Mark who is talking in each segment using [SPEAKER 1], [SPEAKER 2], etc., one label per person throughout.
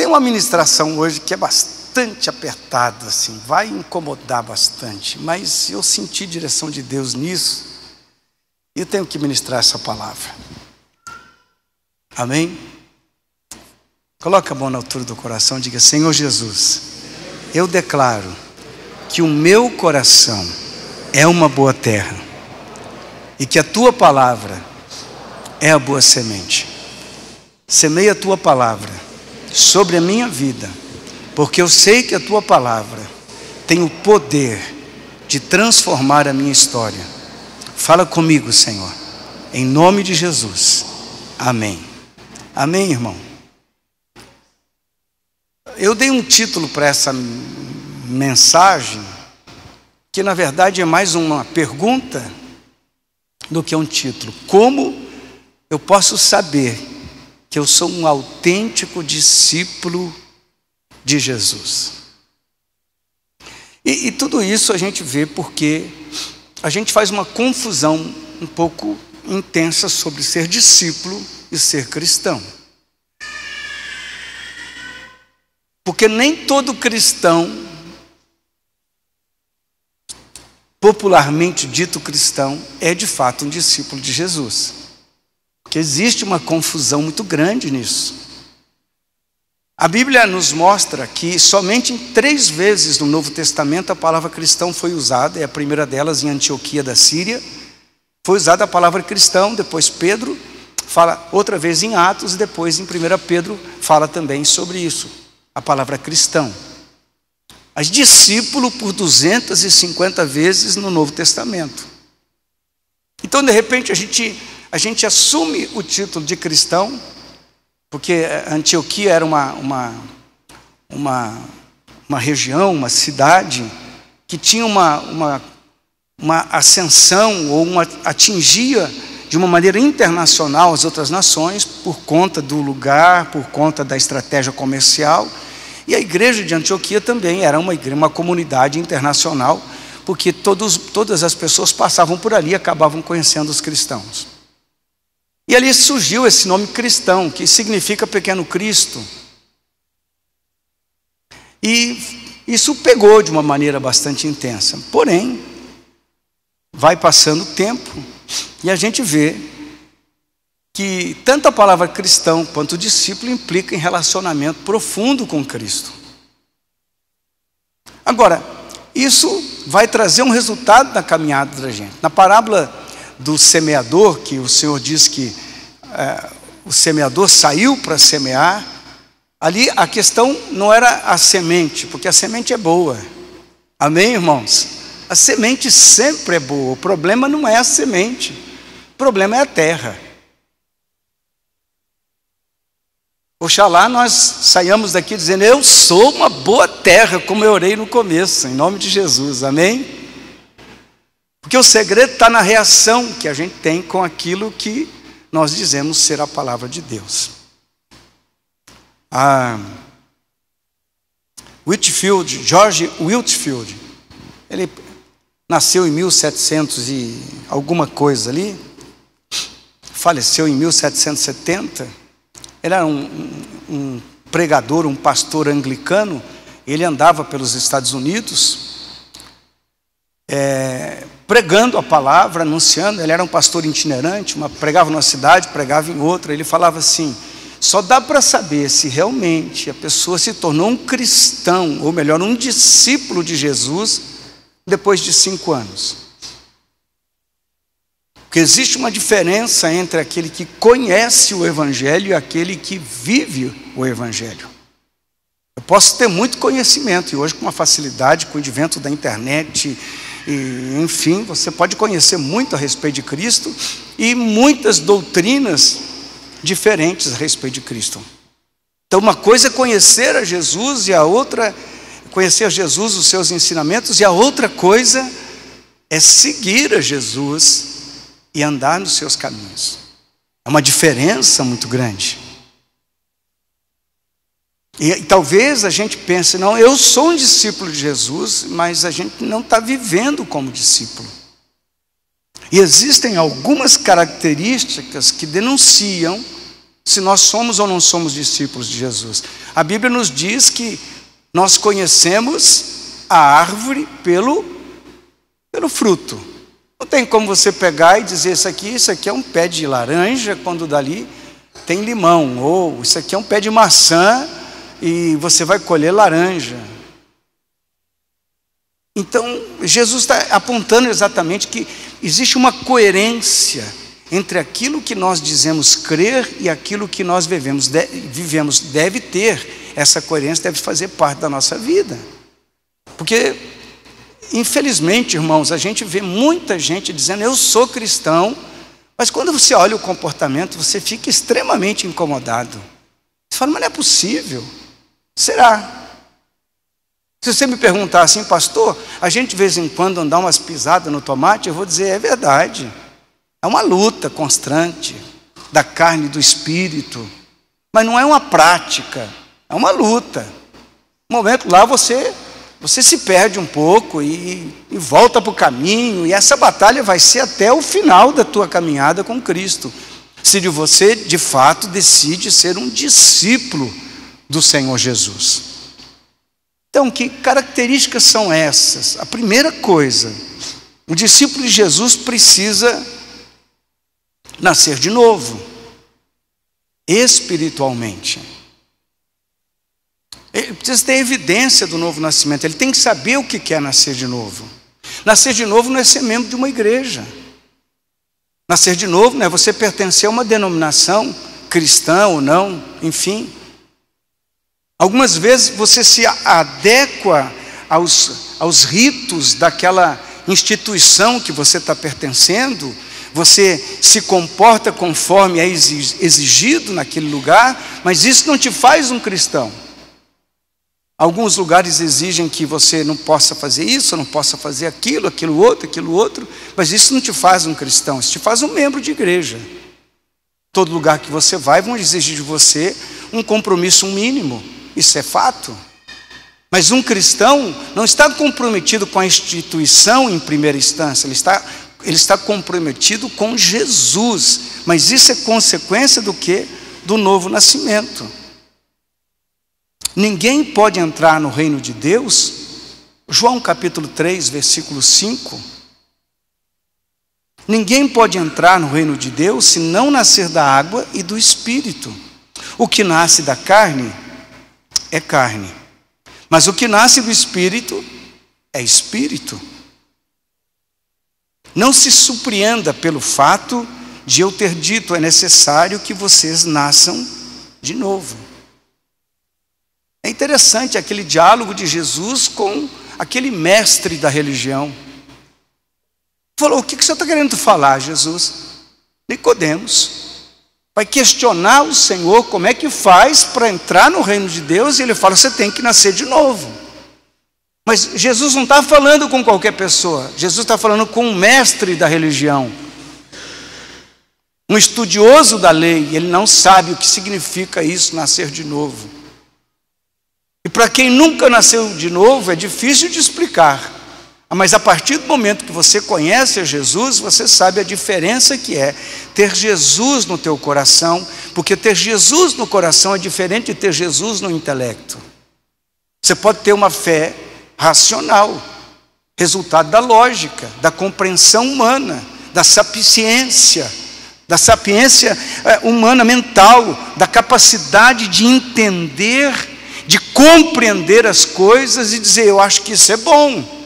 [SPEAKER 1] tenho uma ministração hoje que é bastante apertada, assim, vai incomodar bastante, mas eu senti direção de Deus nisso e eu tenho que ministrar essa palavra. Amém? Coloca a mão na altura do coração e diga: Senhor Jesus, eu declaro que o meu coração é uma boa terra e que a tua palavra é a boa semente. Semeia a tua palavra sobre a minha vida, porque eu sei que a tua palavra tem o poder de transformar a minha história. Fala comigo, Senhor, em nome de Jesus. Amém. Amém, irmão? Eu dei um título para essa mensagem, que na verdade é mais uma pergunta do que um título. Como eu posso saber que eu sou um autêntico discípulo de Jesus? E tudo isso a gente vê porque a gente faz uma confusão um pouco intensa sobre ser discípulo e ser cristão. Porque nem todo cristão, popularmente dito cristão, é de fato um discípulo de Jesus. Porque existe uma confusão muito grande nisso. A Bíblia nos mostra que somente em 3 vezes no Novo Testamento a palavra cristão foi usada, e a primeira delas em Antioquia da Síria. Foi usada a palavra cristão, depois Pedro fala outra vez em Atos, e depois em 1 Pedro fala também sobre isso, a palavra cristão. Mas discípulo por 250 vezes no Novo Testamento. Então, de repente, a gente assume o título de cristão, porque Antioquia era uma região, uma cidade, que tinha uma ascensão, ou atingia de uma maneira internacional as outras nações, por conta do lugar, por conta da estratégia comercial. E a igreja de Antioquia também era uma comunidade internacional, porque todas as pessoas passavam por ali e acabavam conhecendo os cristãos. E ali surgiu esse nome cristão, que significa pequeno Cristo. E isso pegou de uma maneira bastante intensa. Porém, vai passando o tempo e a gente vê que tanto a palavra cristão quanto discípulo implica em relacionamento profundo com Cristo. Agora, isso vai trazer um resultado na caminhada da gente. Na parábola do semeador, que o Senhor diz que o semeador saiu para semear, ali a questão não era a semente, porque a semente é boa. Amém, irmãos? A semente sempre é boa. O problema não é a semente, o problema é a terra. Oxalá nós saiamos daqui dizendo: eu sou uma boa terra, como eu orei no começo, em nome de Jesus, amém? Porque o segredo está na reação que a gente tem com aquilo que nós dizemos ser a palavra de Deus. George Whitefield, ele nasceu em 1700 e alguma coisa ali, faleceu em 1770, ele era um pregador, um pastor anglicano. Ele andava pelos Estados Unidos, pregando a palavra, anunciando. Ele era um pastor itinerante, pregava numa cidade, pregava em outra. Ele falava assim: só dá para saber se realmente a pessoa se tornou um cristão, ou melhor, um discípulo de Jesus, depois de 5 anos. Porque existe uma diferença entre aquele que conhece o Evangelho e aquele que vive o Evangelho. Eu posso ter muito conhecimento, e hoje com uma facilidade, com o advento da internet, e, enfim, você pode conhecer muito a respeito de Cristo e muitas doutrinas diferentes a respeito de Cristo. Então, uma coisa é conhecer a Jesus, e a outra, conhecer a Jesus, os seus ensinamentos, e a outra coisa é seguir a Jesus e andar nos seus caminhos. É uma diferença muito grande. E talvez a gente pense: não, eu sou um discípulo de Jesus, mas a gente não está vivendo como discípulo. E existem algumas características que denunciam se nós somos ou não somos discípulos de Jesus. A Bíblia nos diz que nós conhecemos a árvore pelo fruto. Não tem como você pegar e dizer isso aqui é um pé de laranja, quando dali tem limão, ou isso aqui é um pé de maçã e você vai colher laranja. Então, Jesus está apontando exatamente que existe uma coerência entre aquilo que nós dizemos crer e aquilo que nós vivemos. Deve ter essa coerência, deve fazer parte da nossa vida. Porque, infelizmente, irmãos, a gente vê muita gente dizendo, eu sou cristão, mas quando você olha o comportamento, você fica extremamente incomodado. Você fala, mas não é possível. Será? Se você me perguntar assim, pastor, a gente de vez em quando dá umas pisadas no tomate, eu vou dizer, é verdade. É uma luta constante da carne e do espírito. Mas não é uma prática, é uma luta. No momento lá você se perde um pouco e volta para o caminho. E essa batalha vai ser até o final da tua caminhada com Cristo. Se você, de fato, decide ser um discípulo do Senhor Jesus. Então, que características são essas? A primeira coisa, o discípulo de Jesus precisa nascer de novo, espiritualmente. Ele precisa ter evidência do novo nascimento, ele tem que saber o que é nascer de novo. Nascer de novo não é ser membro de uma igreja. Nascer de novo não é você pertencer a uma denominação cristã ou não, enfim. Algumas vezes você se adequa aos ritos daquela instituição que você está pertencendo, você se comporta conforme é exigido naquele lugar, mas isso não te faz um cristão. Alguns lugares exigem que você não possa fazer isso, não possa fazer aquilo outro, mas isso não te faz um cristão, isso te faz um membro de igreja. Todo lugar que você vai, vão exigir de você um compromisso mínimo. Isso é fato. Mas um cristão não está comprometido com a instituição em primeira instância, ele está comprometido com Jesus. Mas isso é consequência do quê? Do novo nascimento. Ninguém pode entrar no reino de Deus, João capítulo 3, versículo 5. Ninguém pode entrar no reino de Deus se não nascer da água e do Espírito. O que nasce da carne é carne, mas o que nasce do Espírito é Espírito. Não se surpreenda pelo fato de eu ter dito, é necessário que vocês nasçam de novo. É interessante aquele diálogo de Jesus com aquele mestre da religião. Falou, o que você está querendo falar, Jesus? Nicodemos vai questionar o Senhor como é que faz para entrar no reino de Deus, e ele fala, você tem que nascer de novo. Mas Jesus não está falando com qualquer pessoa, Jesus está falando com um mestre da religião, um estudioso da lei. Ele não sabe o que significa isso, nascer de novo. E para quem nunca nasceu de novo, é difícil de explicar. Mas a partir do momento que você conhece a Jesus, você sabe a diferença que é ter Jesus no teu coração, porque ter Jesus no coração é diferente de ter Jesus no intelecto. Você pode ter uma fé racional, resultado da lógica, da compreensão humana, da sapiência humana mental, da capacidade de entender, de compreender as coisas e dizer, eu acho que isso é bom.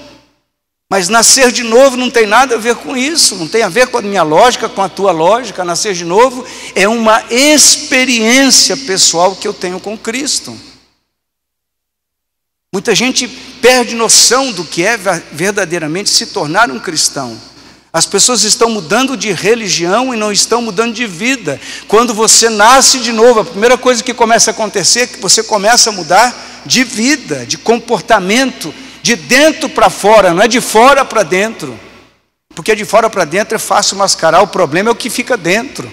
[SPEAKER 1] Mas nascer de novo não tem nada a ver com isso, não tem a ver com a minha lógica, com a tua lógica. Nascer de novo é uma experiência pessoal que eu tenho com Cristo. Muita gente perde noção do que é verdadeiramente se tornar um cristão. As pessoas estão mudando de religião e não estão mudando de vida. Quando você nasce de novo, a primeira coisa que começa a acontecer é que você começa a mudar de vida, de comportamento, de dentro para fora, não é de fora para dentro. Porque de fora para dentro é fácil mascarar, o problema é o que fica dentro.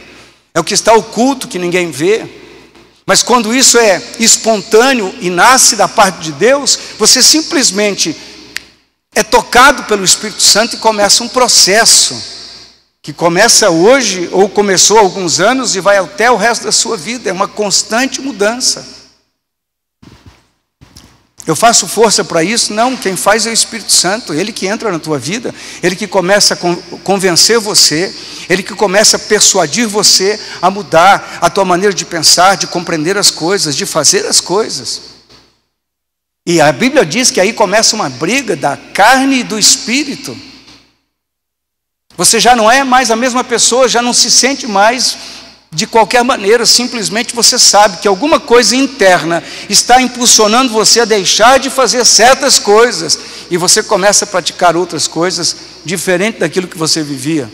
[SPEAKER 1] É o que está oculto, que ninguém vê. Mas quando isso é espontâneo e nasce da parte de Deus, você simplesmente é tocado pelo Espírito Santo e começa um processo que começa hoje ou começou há alguns anos e vai até o resto da sua vida. É uma constante mudança. Eu faço força para isso? Não, quem faz é o Espírito Santo, Ele que entra na tua vida, Ele que começa a convencer você, Ele que começa a persuadir você a mudar a tua maneira de pensar, de compreender as coisas, de fazer as coisas. E a Bíblia diz que aí começa uma briga da carne e do Espírito. Você já não é mais a mesma pessoa, já não se sente mais de qualquer maneira, simplesmente você sabe que alguma coisa interna está impulsionando você a deixar de fazer certas coisas, e você começa a praticar outras coisas, diferente daquilo que você vivia.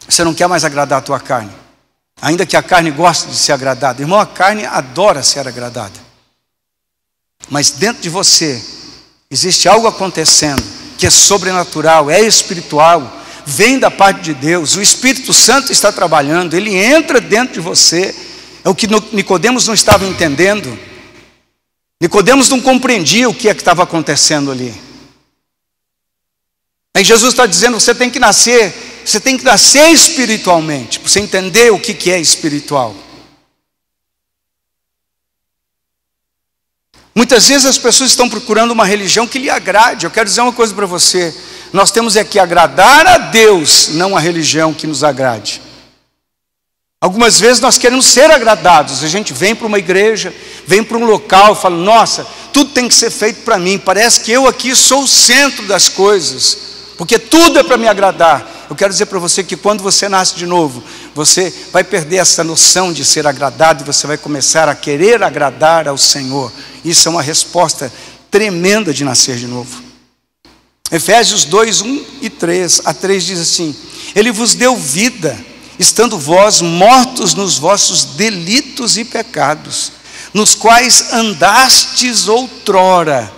[SPEAKER 1] Você não quer mais agradar a tua carne, ainda que a carne goste de ser agradada. Irmão, a carne adora ser agradada, mas dentro de você existe algo acontecendo, que é sobrenatural, é espiritual, vem da parte de Deus. O Espírito Santo está trabalhando, ele entra dentro de você. É o que Nicodemos não estava entendendo. Nicodemos não compreendia o que é que estava acontecendo ali. Aí Jesus está dizendo, você tem que nascer espiritualmente, para você entender o que é espiritual. Muitas vezes as pessoas estão procurando uma religião que lhe agrade. Eu quero dizer uma coisa para você: nós temos é que agradar a Deus, não a religião que nos agrade. Algumas vezes nós queremos ser agradados. A gente vem para uma igreja, vem para um local, fala, nossa, tudo tem que ser feito para mim. Parece que eu aqui sou o centro das coisas, porque tudo é para me agradar. Eu quero dizer para você que quando você nasce de novo, você vai perder essa noção de ser agradado, e você vai começar a querer agradar ao Senhor. Isso é uma resposta tremenda de nascer de novo. Efésios 2, 1 e 3 a 3 diz assim: Ele vos deu vida, estando vós mortos nos vossos delitos e pecados, nos quais andastes outrora,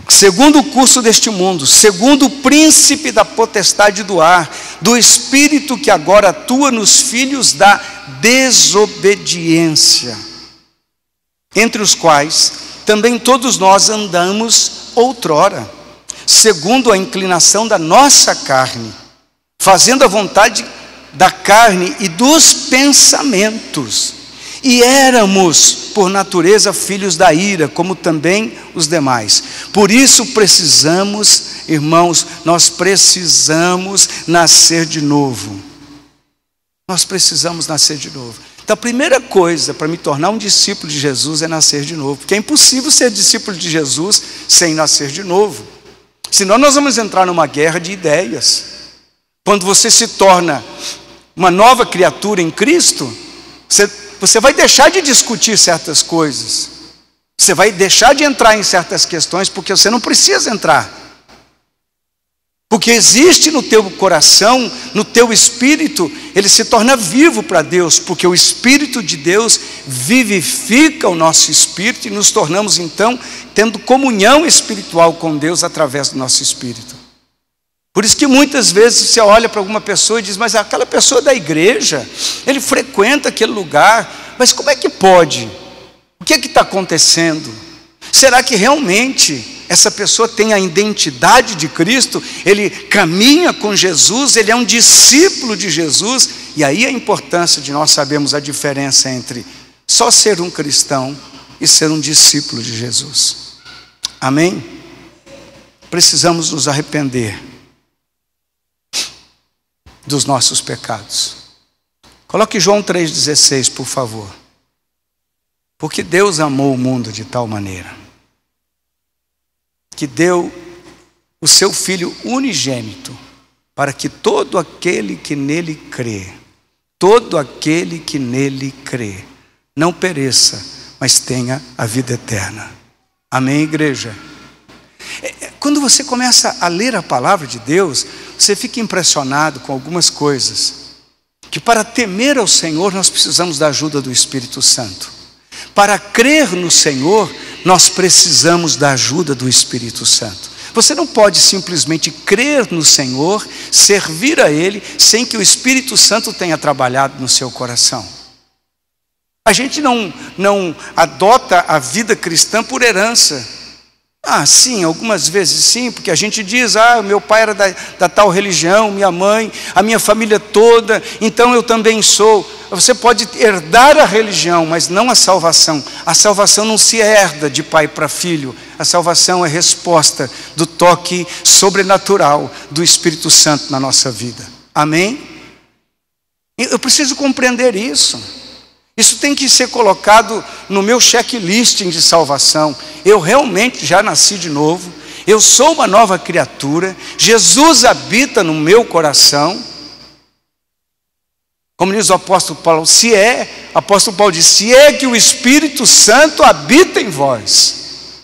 [SPEAKER 1] segundo o curso deste mundo, segundo o príncipe da potestade do ar, do espírito que agora atua nos filhos da desobediência, entre os quais também todos nós andamos outrora, segundo a inclinação da nossa carne, fazendo a vontade da carne e dos pensamentos, e éramos por natureza filhos da ira, como também os demais. Por isso precisamos, irmãos, nós precisamos nascer de novo. Nós precisamos nascer de novo. Então a primeira coisa para me tornar um discípulo de Jesus é nascer de novo, porque é impossível ser discípulo de Jesus sem nascer de novo. Senão nós vamos entrar numa guerra de ideias. Quando você se torna uma nova criatura em Cristo, você vai deixar de discutir certas coisas, você vai deixar de entrar em certas questões, porque você não precisa entrar, porque existe no teu coração, no teu espírito, ele se torna vivo para Deus, porque o Espírito de Deus vivifica o nosso espírito, e nos tornamos então tendo comunhão espiritual com Deus através do nosso espírito. Por isso que muitas vezes você olha para alguma pessoa e diz, mas aquela pessoa da igreja, ele frequenta aquele lugar, mas como é que pode? O que é que está acontecendo? Será que realmente essa pessoa tem a identidade de Cristo? Ele caminha com Jesus, ele é um discípulo de Jesus? E aí a importância de nós sabermos a diferença entre só ser um cristão e ser um discípulo de Jesus. Amém? Precisamos nos arrepender dos nossos pecados. Coloque João 3,16, por favor. Porque Deus amou o mundo de tal maneira que deu o seu Filho unigênito, para que todo aquele que nele crê, não pereça, mas tenha a vida eterna. Amém, igreja? Quando você começa a ler a palavra de Deus, você fica impressionado com algumas coisas, que para temer ao Senhor nós precisamos da ajuda do Espírito Santo. Para crer no Senhor, nós precisamos da ajuda do Espírito Santo. Você não pode simplesmente crer no Senhor, servir a Ele, sem que o Espírito Santo tenha trabalhado no seu coração. A gente não adota a vida cristã por herança. Ah, sim, algumas vezes sim, porque a gente diz, meu pai era da tal religião, minha mãe, a minha família toda, então eu também sou. Você pode herdar a religião, mas não a salvação. A salvação não se herda de pai para filho. A salvação é resposta do toque sobrenatural do Espírito Santo na nossa vida. Amém? Eu preciso compreender isso. Isso tem que ser colocado no meu checklisting de salvação. Eu realmente já nasci de novo. Eu sou uma nova criatura. Jesus habita no meu coração. Como diz o apóstolo Paulo, apóstolo Paulo diz, se é que o Espírito Santo habita em vós.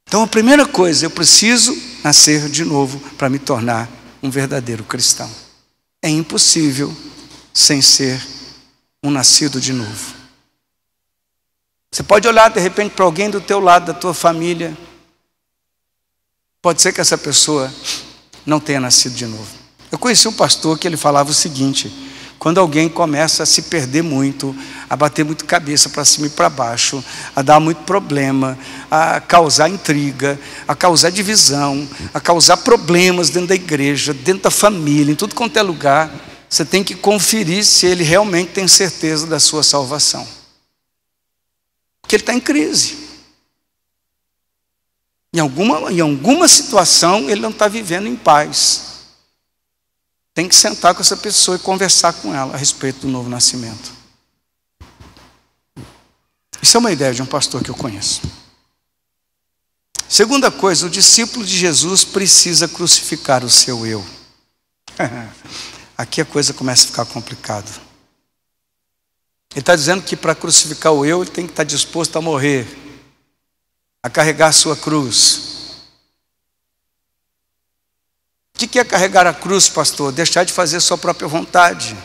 [SPEAKER 1] Então a primeira coisa, eu preciso nascer de novo para me tornar um verdadeiro cristão. É impossível sem ser um nascido de novo. Você pode olhar de repente para alguém do teu lado, da tua família. Pode ser que essa pessoa não tenha nascido de novo. Eu conheci um pastor que ele falava o seguinte: quando alguém começa a se perder muito, a bater muito cabeça para cima e para baixo, a dar muito problema, a causar intriga, a causar divisão, a causar problemas dentro da igreja, dentro da família, em tudo quanto é lugar, você tem que conferir se ele realmente tem certeza da sua salvação. Porque ele está em crise. Em alguma situação ele não está vivendo em paz. Tem que sentar com essa pessoa e conversar com ela a respeito do novo nascimento. Isso é uma ideia de um pastor que eu conheço. Segunda coisa, o discípulo de Jesus precisa crucificar o seu eu. Aqui a coisa começa a ficar complicada. Ele está dizendo que para crucificar o eu, ele tem que estar disposto a morrer, a carregar a sua cruz. O que é carregar a cruz, pastor? Deixar de fazer sua própria vontade.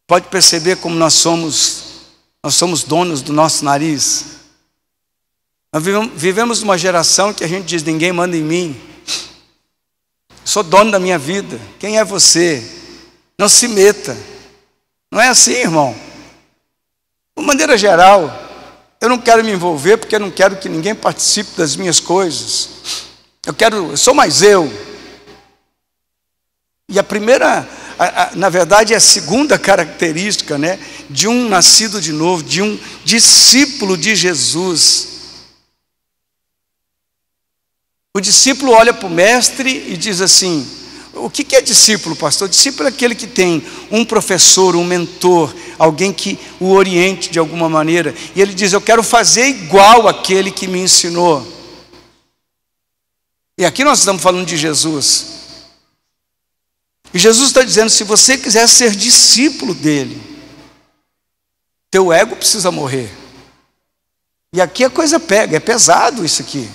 [SPEAKER 1] Pode perceber como nós somos donos do nosso nariz. Nós vivemos numa geração que a gente diz, ninguém manda em mim. Sou dono da minha vida. Quem é você? Não se meta. Não é assim, irmão. De maneira geral, eu não quero me envolver porque eu não quero que ninguém participe das minhas coisas. Eu sou mais eu. E a primeira, na verdade, é a segunda característica, né, de um nascido de novo, de um discípulo de Jesus. O discípulo olha para o mestre e diz assim: o que é discípulo, pastor? Discípulo é aquele que tem um professor, um mentor, alguém que o oriente de alguma maneira. E ele diz, eu quero fazer igual àquele que me ensinou. E aqui nós estamos falando de Jesus. E Jesus está dizendo, se você quiser ser discípulo dele, teu ego precisa morrer. E aqui a coisa pega, é pesado isso aqui.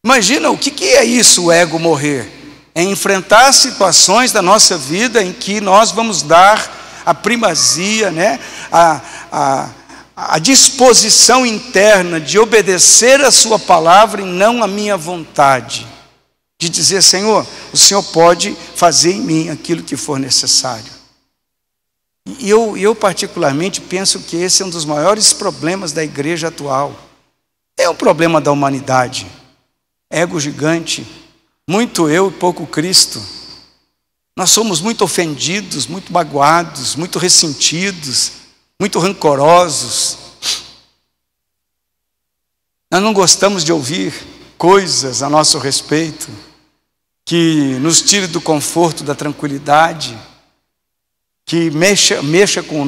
[SPEAKER 1] Imagina, o que é isso, o ego morrer? É enfrentar situações da nossa vida em que nós vamos dar a primazia, né? A disposição interna de obedecer a sua palavra e não a minha vontade. De dizer, Senhor, o Senhor pode fazer em mim aquilo que for necessário. E eu particularmente penso que esse é um dos maiores problemas da igreja atual. É um problema da humanidade. Ego gigante, muito eu e pouco Cristo. Nós somos muito ofendidos, muito magoados, muito ressentidos, muito rancorosos. Nós não gostamos de ouvir coisas a nosso respeito que nos tire do conforto, da tranquilidade, que mexa com o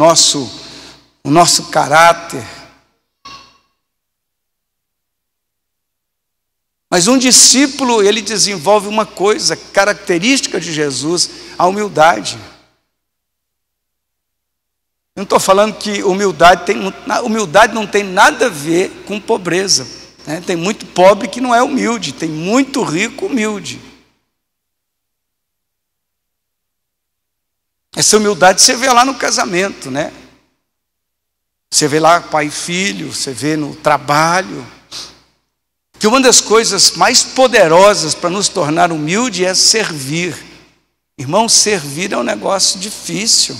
[SPEAKER 1] nosso caráter. Mas um discípulo, ele desenvolve uma coisa característica de Jesus, a humildade. Eu não estou falando que humildade não tem nada a ver com pobreza, né? Tem muito pobre que não é humilde, tem muito rico humilde. Essa humildade você vê lá no casamento, né? Você vê lá pai e filho, você vê no trabalho. Que uma das coisas mais poderosas para nos tornar humilde é servir. Irmão, servir é um negócio difícil.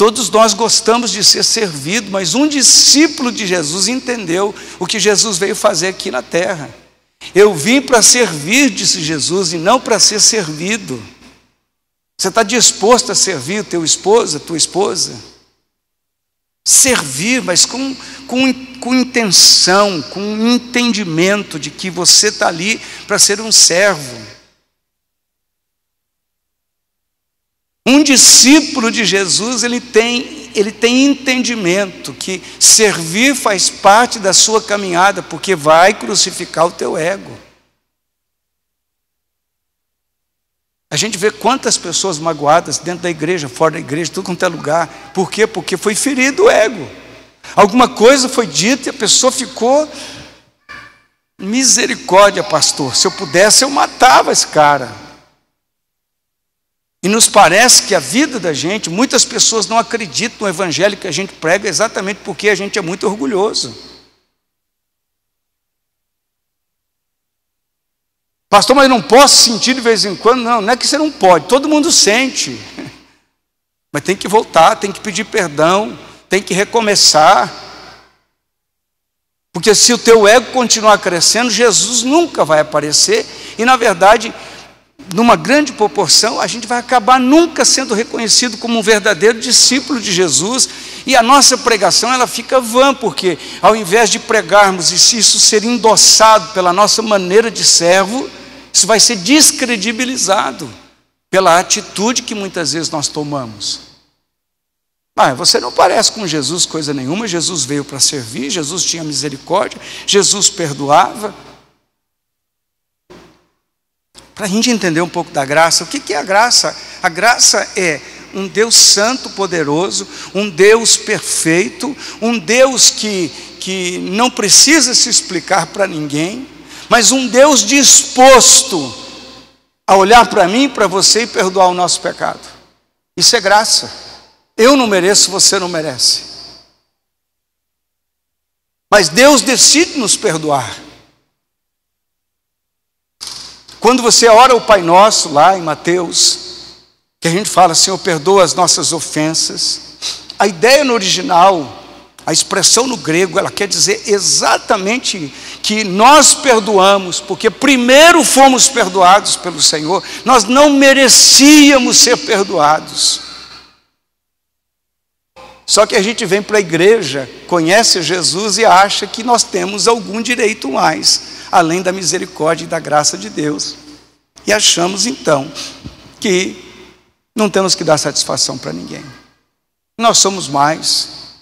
[SPEAKER 1] Todos nós gostamos de ser servido, mas um discípulo de Jesus entendeu o que Jesus veio fazer aqui na terra. Eu vim para servir, disse Jesus, e não para ser servido. Você está disposto a servir o teu esposo, a tua esposa? Servir, mas com intenção, com entendimento de que você está ali para ser um servo. Um discípulo de Jesus, ele tem entendimento que servir faz parte da sua caminhada, porque vai crucificar o teu ego. A gente vê quantas pessoas magoadas dentro da igreja, fora da igreja, tudo quanto é lugar. Por quê? Porque foi ferido o ego. Alguma coisa foi dita e a pessoa ficou... Misericórdia, pastor, se eu pudesse eu matava esse cara. E nos parece que a vida da gente, muitas pessoas não acreditam no evangelho que a gente prega exatamente porque a gente é muito orgulhoso. Pastor, mas eu não posso sentir de vez em quando. Não é que você não pode, todo mundo sente. Mas tem que voltar, tem que pedir perdão, tem que recomeçar. Porque se o teu ego continuar crescendo, Jesus nunca vai aparecer. E na verdade, numa grande proporção, a gente vai acabar nunca sendo reconhecido como um verdadeiro discípulo de Jesus, e a nossa pregação ela fica vã, porque ao invés de pregarmos e se isso ser endossado pela nossa maneira de servo, isso vai ser descredibilizado pela atitude que muitas vezes nós tomamos. Você não parece com Jesus coisa nenhuma, Jesus veio para servir, Jesus tinha misericórdia, Jesus perdoava. Para a gente entender um pouco da graça, o que é a graça? A graça é um Deus santo, poderoso, um Deus perfeito, um Deus que não precisa se explicar para ninguém, mas um Deus disposto a olhar para mim e para você e perdoar o nosso pecado. Isso é graça. Eu não mereço, você não merece. Mas Deus decide nos perdoar. Quando você ora o Pai Nosso lá em Mateus, que a gente fala, Senhor, perdoa as nossas ofensas. A ideia no original, a expressão no grego, ela quer dizer exatamente que nós perdoamos, porque primeiro fomos perdoados pelo Senhor. Nós não merecíamos ser perdoados. Só que a gente vem para a igreja, conhece Jesus e acha que nós temos algum direito mais, além da misericórdia e da graça de Deus. E achamos então que não temos que dar satisfação para ninguém. Nós somos mais.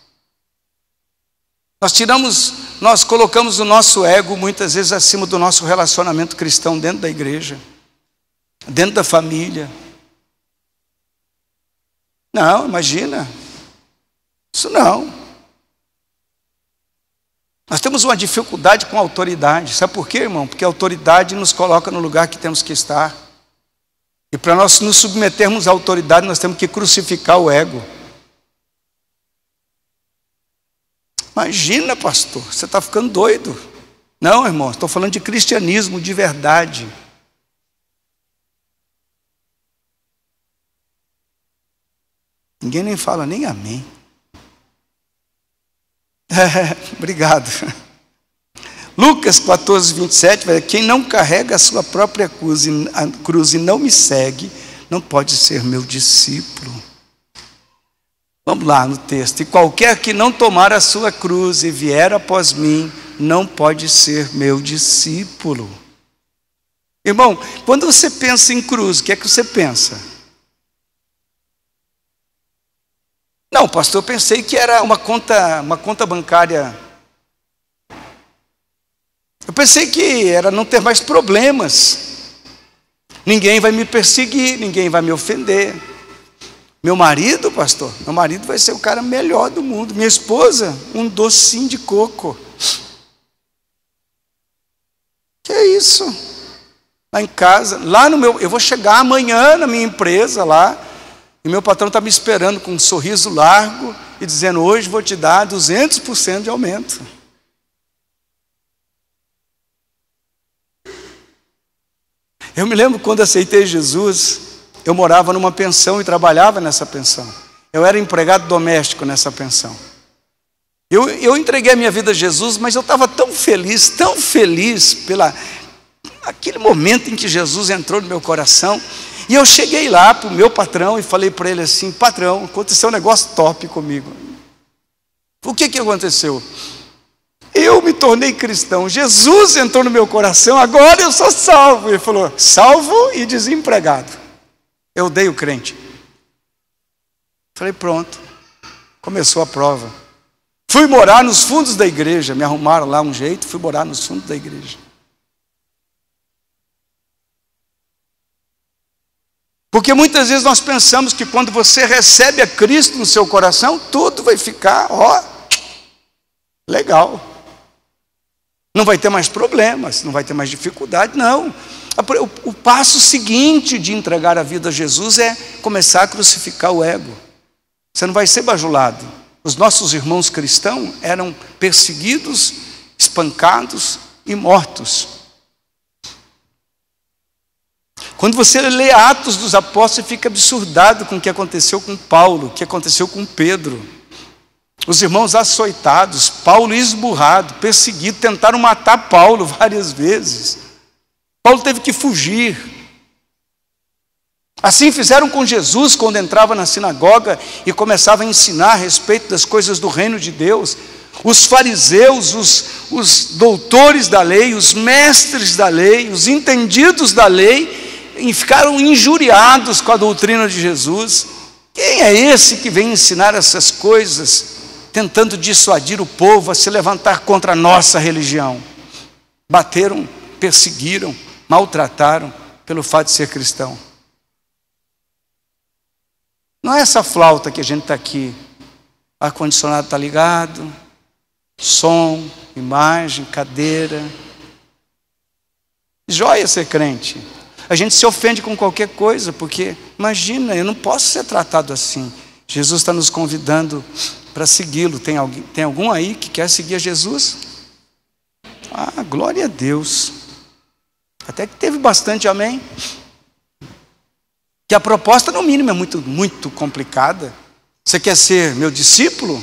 [SPEAKER 1] Nós colocamos o nosso ego muitas vezes acima do nosso relacionamento cristão dentro da igreja, dentro da família. Não, imagina. Isso não. Nós temos uma dificuldade com a autoridade. Sabe por quê, irmão? Porque a autoridade nos coloca no lugar que temos que estar. E para nós nos submetermos à autoridade, nós temos que crucificar o ego. Imagina, pastor, você está ficando doido. Não, irmão, estou falando de cristianismo de verdade. Ninguém nem fala nem amém. Obrigado. Lucas 14, 27, vai dizer, quem não carrega a sua própria cruz e não me segue, não pode ser meu discípulo. Vamos lá no texto. E qualquer que não tomar a sua cruz e vier após mim, não pode ser meu discípulo. Irmão, quando você pensa em cruz, o que é que você pensa? Não, pastor, eu pensei que era uma conta bancária. Eu pensei que era não ter mais problemas. Ninguém vai me perseguir, ninguém vai me ofender. Meu marido, pastor, meu marido vai ser o cara melhor do mundo. Minha esposa, um docinho de coco. Que é isso? Lá em casa, eu vou chegar amanhã na minha empresa lá, e meu patrão está me esperando com um sorriso largo e dizendo, hoje vou te dar 200% de aumento. Eu me lembro quando aceitei Jesus, eu morava numa pensão e trabalhava nessa pensão. Eu era empregado doméstico nessa pensão. Eu entreguei a minha vida a Jesus, mas eu estava tão feliz pela aquele momento em que Jesus entrou no meu coração. E eu cheguei lá para o meu patrão e falei para ele assim: patrão, aconteceu um negócio top comigo. O que aconteceu? Eu me tornei cristão, Jesus entrou no meu coração, agora eu sou salvo. Ele falou: salvo e desempregado. Eu dei o crente. Falei: pronto, começou a prova. Fui morar nos fundos da igreja, me arrumaram lá um jeito, fui morar nos fundos da igreja. Porque muitas vezes nós pensamos que quando você recebe a Cristo no seu coração, tudo vai ficar, legal. Não vai ter mais problemas, não vai ter mais dificuldade, não. O passo seguinte de entregar a vida a Jesus é começar a crucificar o ego. Você não vai ser bajulado. Os nossos irmãos cristãos eram perseguidos, espancados e mortos. Quando você lê Atos dos Apóstolos, você fica absurdado com o que aconteceu com Paulo, o que aconteceu com Pedro. Os irmãos açoitados, Paulo esburrado, perseguido, tentaram matar Paulo várias vezes. Paulo teve que fugir. Assim fizeram com Jesus quando entrava na sinagoga e começava a ensinar a respeito das coisas do reino de Deus. Os fariseus, os doutores da lei, os mestres da lei, os entendidos da lei, ficaram injuriados com a doutrina de Jesus. Quem é esse que vem ensinar essas coisas, tentando dissuadir o povo a se levantar contra a nossa religião? Bateram, perseguiram, maltrataram pelo fato de ser cristão. Não é essa flauta que a gente está aqui, ar-condicionado está ligado, som, imagem, cadeira. Joia ser crente. A gente se ofende com qualquer coisa, porque, imagina, eu não posso ser tratado assim. Jesus está nos convidando para segui-lo. Tem algum aí que quer seguir a Jesus? Ah, glória a Deus. Até que teve bastante amém. Que a proposta, no mínimo, é muito, muito complicada. Você quer ser meu discípulo?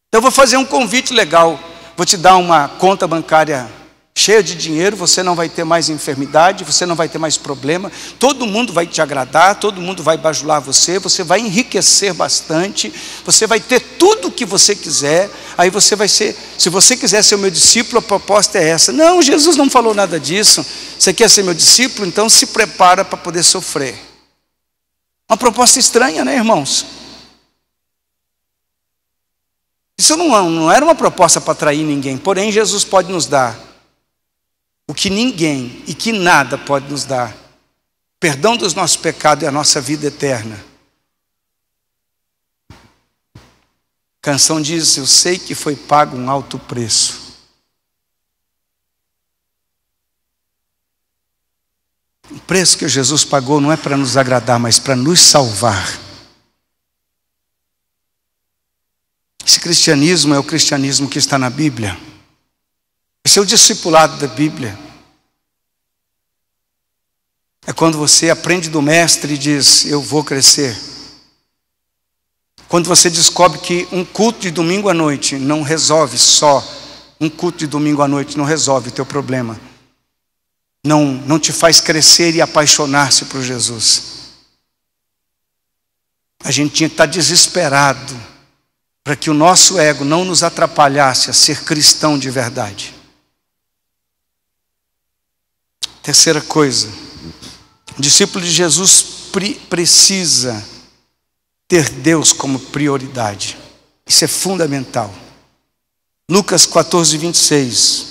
[SPEAKER 1] Então eu vou fazer um convite legal. Vou te dar uma conta bancária cheia de dinheiro, você não vai ter mais enfermidade, você não vai ter mais problema, todo mundo vai te agradar, todo mundo vai bajular você vai enriquecer bastante, você vai ter tudo o que você quiser, aí você vai ser, se você quiser ser o meu discípulo, a proposta é essa. Não, Jesus não falou nada disso. Você quer ser meu discípulo? Então se prepara para poder sofrer. Uma proposta estranha, né, irmãos? Isso não era uma proposta para atrair ninguém, porém Jesus pode nos dar o que ninguém e que nada pode nos dar: perdão dos nossos pecados e a nossa vida eterna. A canção diz: eu sei que foi pago um alto preço. O preço que Jesus pagou não é para nos agradar, mas para nos salvar. Esse cristianismo é o cristianismo que está na Bíblia. Esse é o discipulado da Bíblia. É quando você aprende do mestre e diz: eu vou crescer. Quando você descobre que um culto de domingo à noite não resolve só, um culto de domingo à noite não resolve o teu problema. Não te faz crescer e apaixonar-se por Jesus. A gente tinha que estar desesperado para que o nosso ego não nos atrapalhasse a ser cristão de verdade. Terceira coisa, o discípulo de Jesus precisa ter Deus como prioridade. Isso é fundamental. Lucas 14, 26.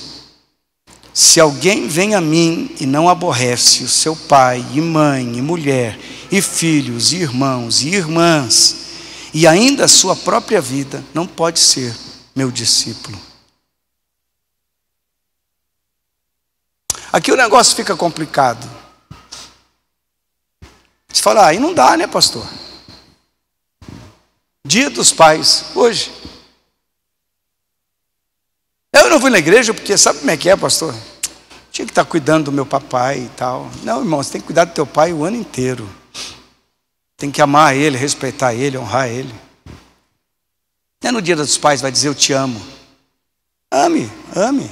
[SPEAKER 1] Se alguém vem a mim e não aborrece o seu pai, e mãe, e mulher, e filhos, e irmãos, e irmãs, e ainda a sua própria vida, não pode ser meu discípulo. Aqui o negócio fica complicado. Você fala: aí não dá, né, pastor? Dia dos Pais, hoje. Eu não fui na igreja porque sabe como é que é, pastor? Tinha que estar cuidando do meu papai e tal. Não, irmão, você tem que cuidar do teu pai o ano inteiro. Tem que amar Ele, respeitar Ele, honrar Ele. Não é no dia dos pais vai dizer eu te amo. Ame, ame.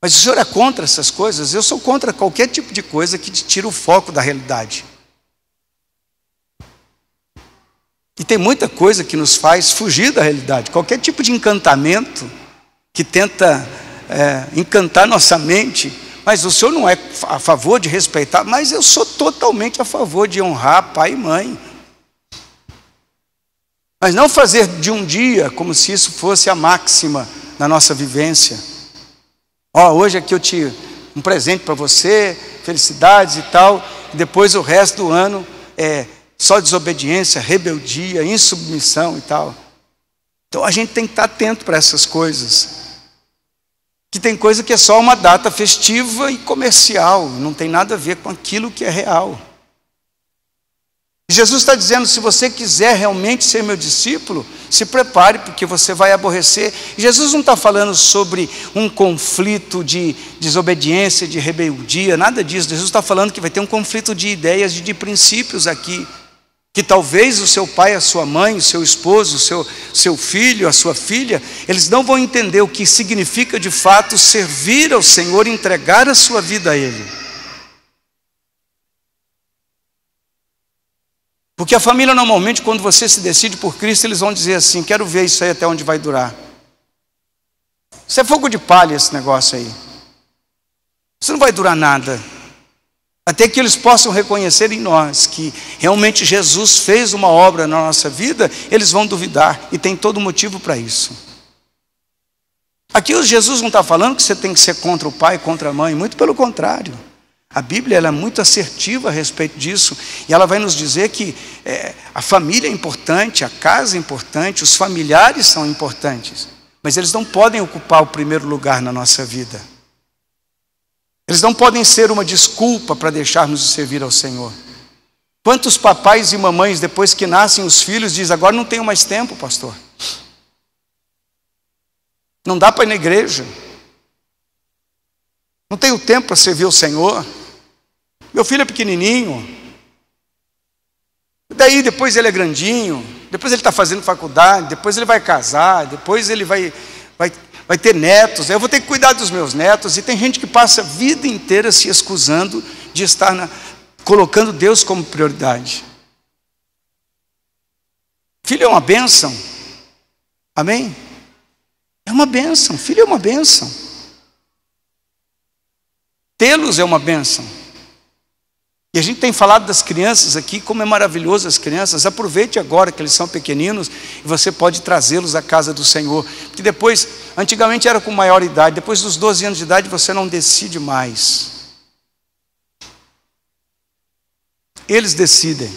[SPEAKER 1] Mas o senhor é contra essas coisas? Eu sou contra qualquer tipo de coisa que te tira o foco da realidade. E tem muita coisa que nos faz fugir da realidade. Qualquer tipo de encantamento que tenta encantar nossa mente. Mas o senhor não é a favor de respeitar? Mas eu sou totalmente a favor de honrar pai e mãe. Mas não fazer de um dia como se isso fosse a máxima na nossa vivência. Hoje aqui eu te um presente para você, felicidades e tal, e depois o resto do ano é só desobediência, rebeldia, insubmissão e tal. Então a gente tem que estar atento para essas coisas. Que tem coisa que é só uma data festiva e comercial, não tem nada a ver com aquilo que é real. Jesus está dizendo, se você quiser realmente ser meu discípulo, se prepare, porque você vai aborrecer. Jesus não está falando sobre um conflito de desobediência, de rebeldia, nada disso. Jesus está falando que vai ter um conflito de ideias e de princípios aqui. Que talvez o seu pai, a sua mãe, o seu esposo, o seu filho, a sua filha, eles não vão entender o que significa de fato servir ao Senhor, entregar a sua vida a Ele. Porque a família normalmente, quando você se decide por Cristo, eles vão dizer assim, quero ver isso aí até onde vai durar. Isso é fogo de palha esse negócio aí. Isso não vai durar nada. Até que eles possam reconhecer em nós que realmente Jesus fez uma obra na nossa vida, eles vão duvidar e tem todo motivo para isso. Aqui Jesus não está falando que você tem que ser contra o pai, contra a mãe, muito pelo contrário. A Bíblia ela é muito assertiva a respeito disso e ela vai nos dizer que a família é importante, a casa é importante, os familiares são importantes, mas eles não podem ocupar o primeiro lugar na nossa vida. Eles não podem ser uma desculpa para deixarmos de servir ao Senhor. Quantos papais e mamães, depois que nascem os filhos, dizem, agora não tenho mais tempo, pastor. Não dá para ir na igreja. Não tenho tempo para servir ao Senhor. Meu filho é pequenininho. Daí depois ele é grandinho. Depois ele está fazendo faculdade. Depois ele vai casar. Depois ele vai ter netos. Eu vou ter que cuidar dos meus netos. E tem gente que passa a vida inteira se excusando de estar colocando Deus como prioridade. Filho é uma bênção. Amém? É uma bênção. Filho é uma bênção. Tê-los é uma bênção. E a gente tem falado das crianças aqui, como é maravilhoso as crianças. Aproveite agora que eles são pequeninos e você pode trazê-los à casa do Senhor. Porque depois, antigamente era com maior idade, depois dos 12 anos de idade você não decide mais. Eles decidem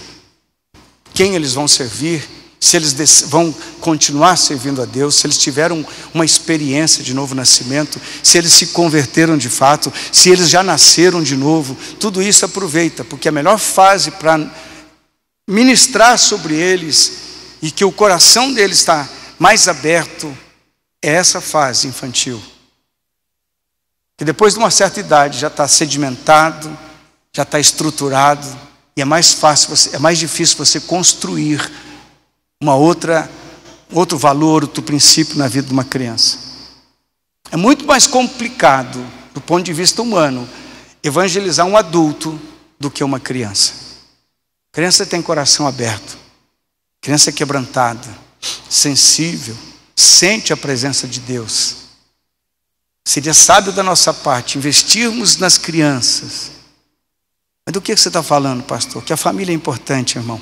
[SPEAKER 1] quem eles vão servir, se eles vão continuar servindo a Deus, se eles tiveram uma experiência de novo nascimento, se eles se converteram de fato, se eles já nasceram de novo, tudo isso aproveita, porque a melhor fase para ministrar sobre eles e que o coração deles está mais aberto é essa fase infantil. Que depois de uma certa idade já está sedimentado, já está estruturado e é mais fácil, é mais difícil você construir outro valor, outro princípio na vida de uma criança. É muito mais complicado, do ponto de vista humano, evangelizar um adulto do que uma criança. A criança tem coração aberto, a criança é quebrantada, sensível, sente a presença de Deus. Seria sábio da nossa parte investirmos nas crianças. Mas do que você está falando, pastor? Que a família é importante, irmão.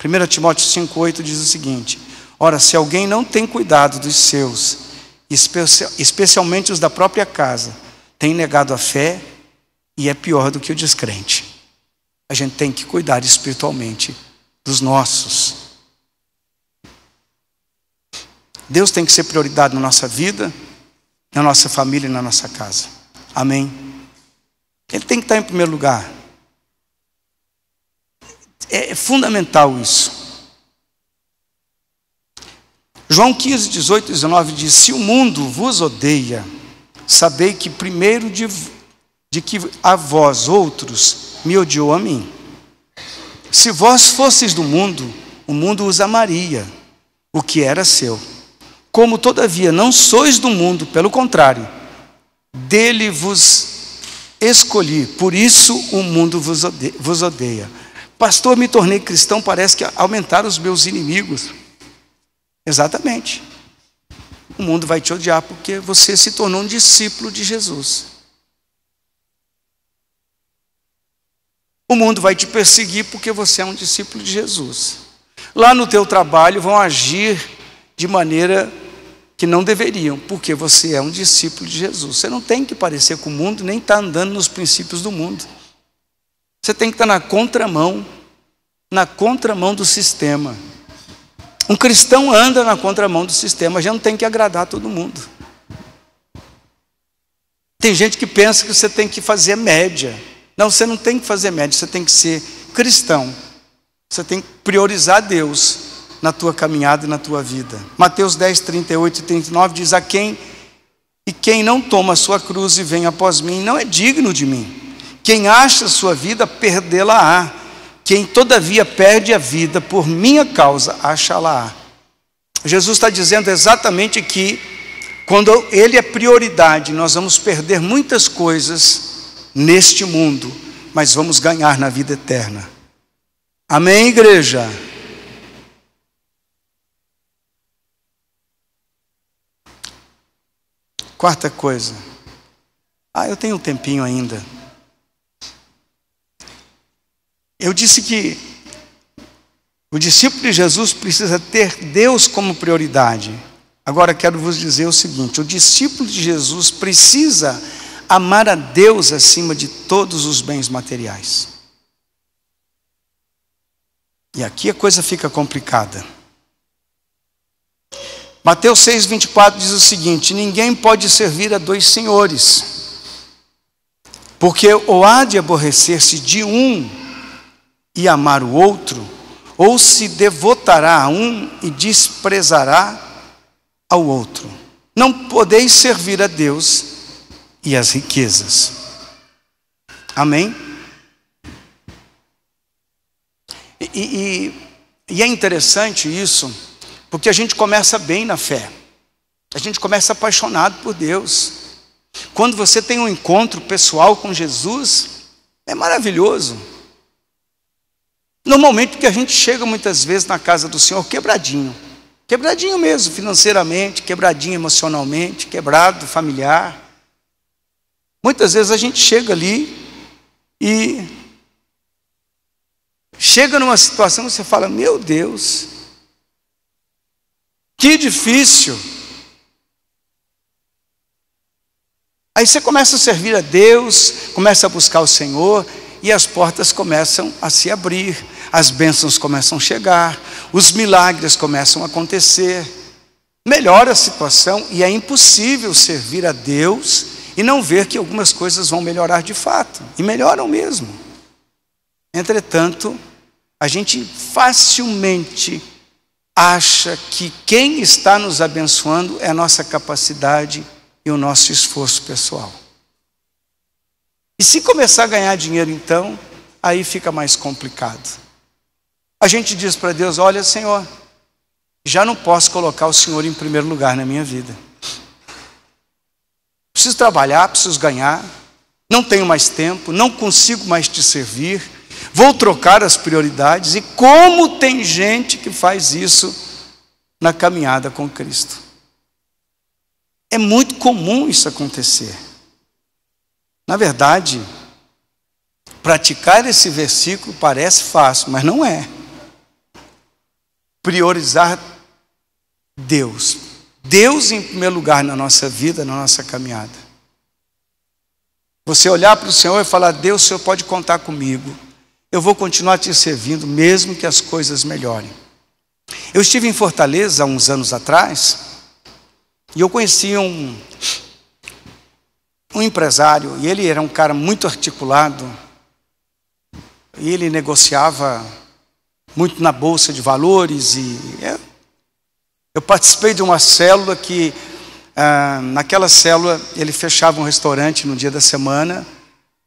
[SPEAKER 1] 1 Timóteo 5,8 diz o seguinte: ora, se alguém não tem cuidado dos seus, especialmente os da própria casa, tem negado a fé e é pior do que o descrente. A gente tem que cuidar espiritualmente dos nossos. Deus tem que ser prioridade na nossa vida, na nossa família e na nossa casa. Amém? Ele tem que estar em primeiro lugar. É fundamental isso. João 15, 18 e 19 diz: se o mundo vos odeia, sabei que primeiro de que a vós outros me odiou a mim. Se vós fosseis do mundo, o mundo os amaria, o que era seu. Como todavia não sois do mundo, pelo contrário, dele vos escolhi, por isso o mundo vos odeia. Pastor, me tornei cristão, parece que aumentaram os meus inimigos. Exatamente. O mundo vai te odiar porque você se tornou um discípulo de Jesus. O mundo vai te perseguir porque você é um discípulo de Jesus. Lá no teu trabalho vão agir de maneira que não deveriam, porque você é um discípulo de Jesus. Você não tem que parecer com o mundo, nem estar andando nos princípios do mundo. Você tem que estar na contramão do sistema. Um cristão anda na contramão do sistema, já não tem que agradar todo mundo. Tem gente que pensa que você tem que fazer média. Não, você não tem que fazer média, você tem que ser cristão. Você tem que priorizar Deus na tua caminhada e na tua vida. Mateus 10, 38 e 39 diz: quem não toma a sua cruz e vem após mim, não é digno de mim. Quem acha a sua vida, perdê-la-á. Quem todavia perde a vida por minha causa, acha-la-á. Jesus está dizendo exatamente que quando Ele é prioridade, nós vamos perder muitas coisas neste mundo, mas vamos ganhar na vida eterna. Amém, igreja? Quarta coisa. Eu tenho um tempinho ainda. Eu disse que o discípulo de Jesus precisa ter Deus como prioridade. Agora quero vos dizer o seguinte: o discípulo de Jesus precisa amar a Deus acima de todos os bens materiais. E aqui a coisa fica complicada. Mateus 6, 24 diz o seguinte: ninguém pode servir a dois senhores, porque ou há de aborrecer-se de um e amar o outro, ou se devotará a um e desprezará ao outro. Não podeis servir a Deus e as riquezas. Amém? E é interessante isso, porque a gente começa bem na fé. A gente começa apaixonado por Deus. Quando você tem um encontro pessoal com Jesus, é maravilhoso. Normalmente porque a gente chega muitas vezes na casa do Senhor quebradinho. Quebradinho mesmo, financeiramente, quebradinho emocionalmente, quebrado, familiar. Muitas vezes a gente chega ali e chega numa situação que você fala: meu Deus, que difícil. Aí você começa a servir a Deus, começa a buscar o Senhor, e as portas começam a se abrir, as bênçãos começam a chegar, os milagres começam a acontecer, melhora a situação, e é impossível servir a Deus e não ver que algumas coisas vão melhorar de fato, e melhoram mesmo. Entretanto, a gente facilmente acha que quem está nos abençoando é a nossa capacidade e o nosso esforço pessoal. E se começar a ganhar dinheiro, então, aí fica mais complicado. A gente diz para Deus: olha, Senhor, já não posso colocar o Senhor em primeiro lugar na minha vida. Preciso trabalhar, preciso ganhar, não tenho mais tempo, não consigo mais te servir, vou trocar as prioridades. E como tem gente que faz isso na caminhada com Cristo. É muito comum isso acontecer. Na verdade, praticar esse versículo parece fácil, mas não é. Priorizar Deus. Deus em primeiro lugar na nossa vida, na nossa caminhada. Você olhar para o Senhor e falar: Deus, o Senhor pode contar comigo. Eu vou continuar te servindo, mesmo que as coisas melhorem. Eu estive em Fortaleza há uns anos atrás, e eu conheci um empresário, e ele era um cara muito articulado, e ele negociava muito na bolsa de valores, e eu participei de uma célula naquela célula ele fechava um restaurante no dia da semana,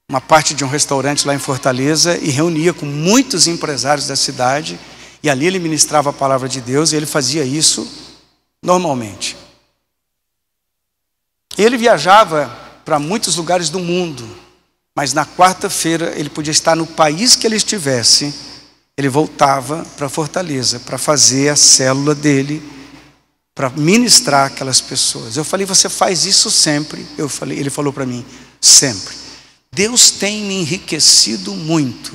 [SPEAKER 1] uma parte de um restaurante lá em Fortaleza e reunia com muitos empresários da cidade, e ali ele ministrava a palavra de Deus, e ele fazia isso normalmente. Ele viajava para muitos lugares do mundo, mas na quarta-feira ele podia estar no país que ele estivesse, ele voltava para Fortaleza para fazer a célula dele, para ministrar aquelas pessoas. Eu falei, você faz isso sempre? Ele falou para mim, sempre. Deus tem me enriquecido muito.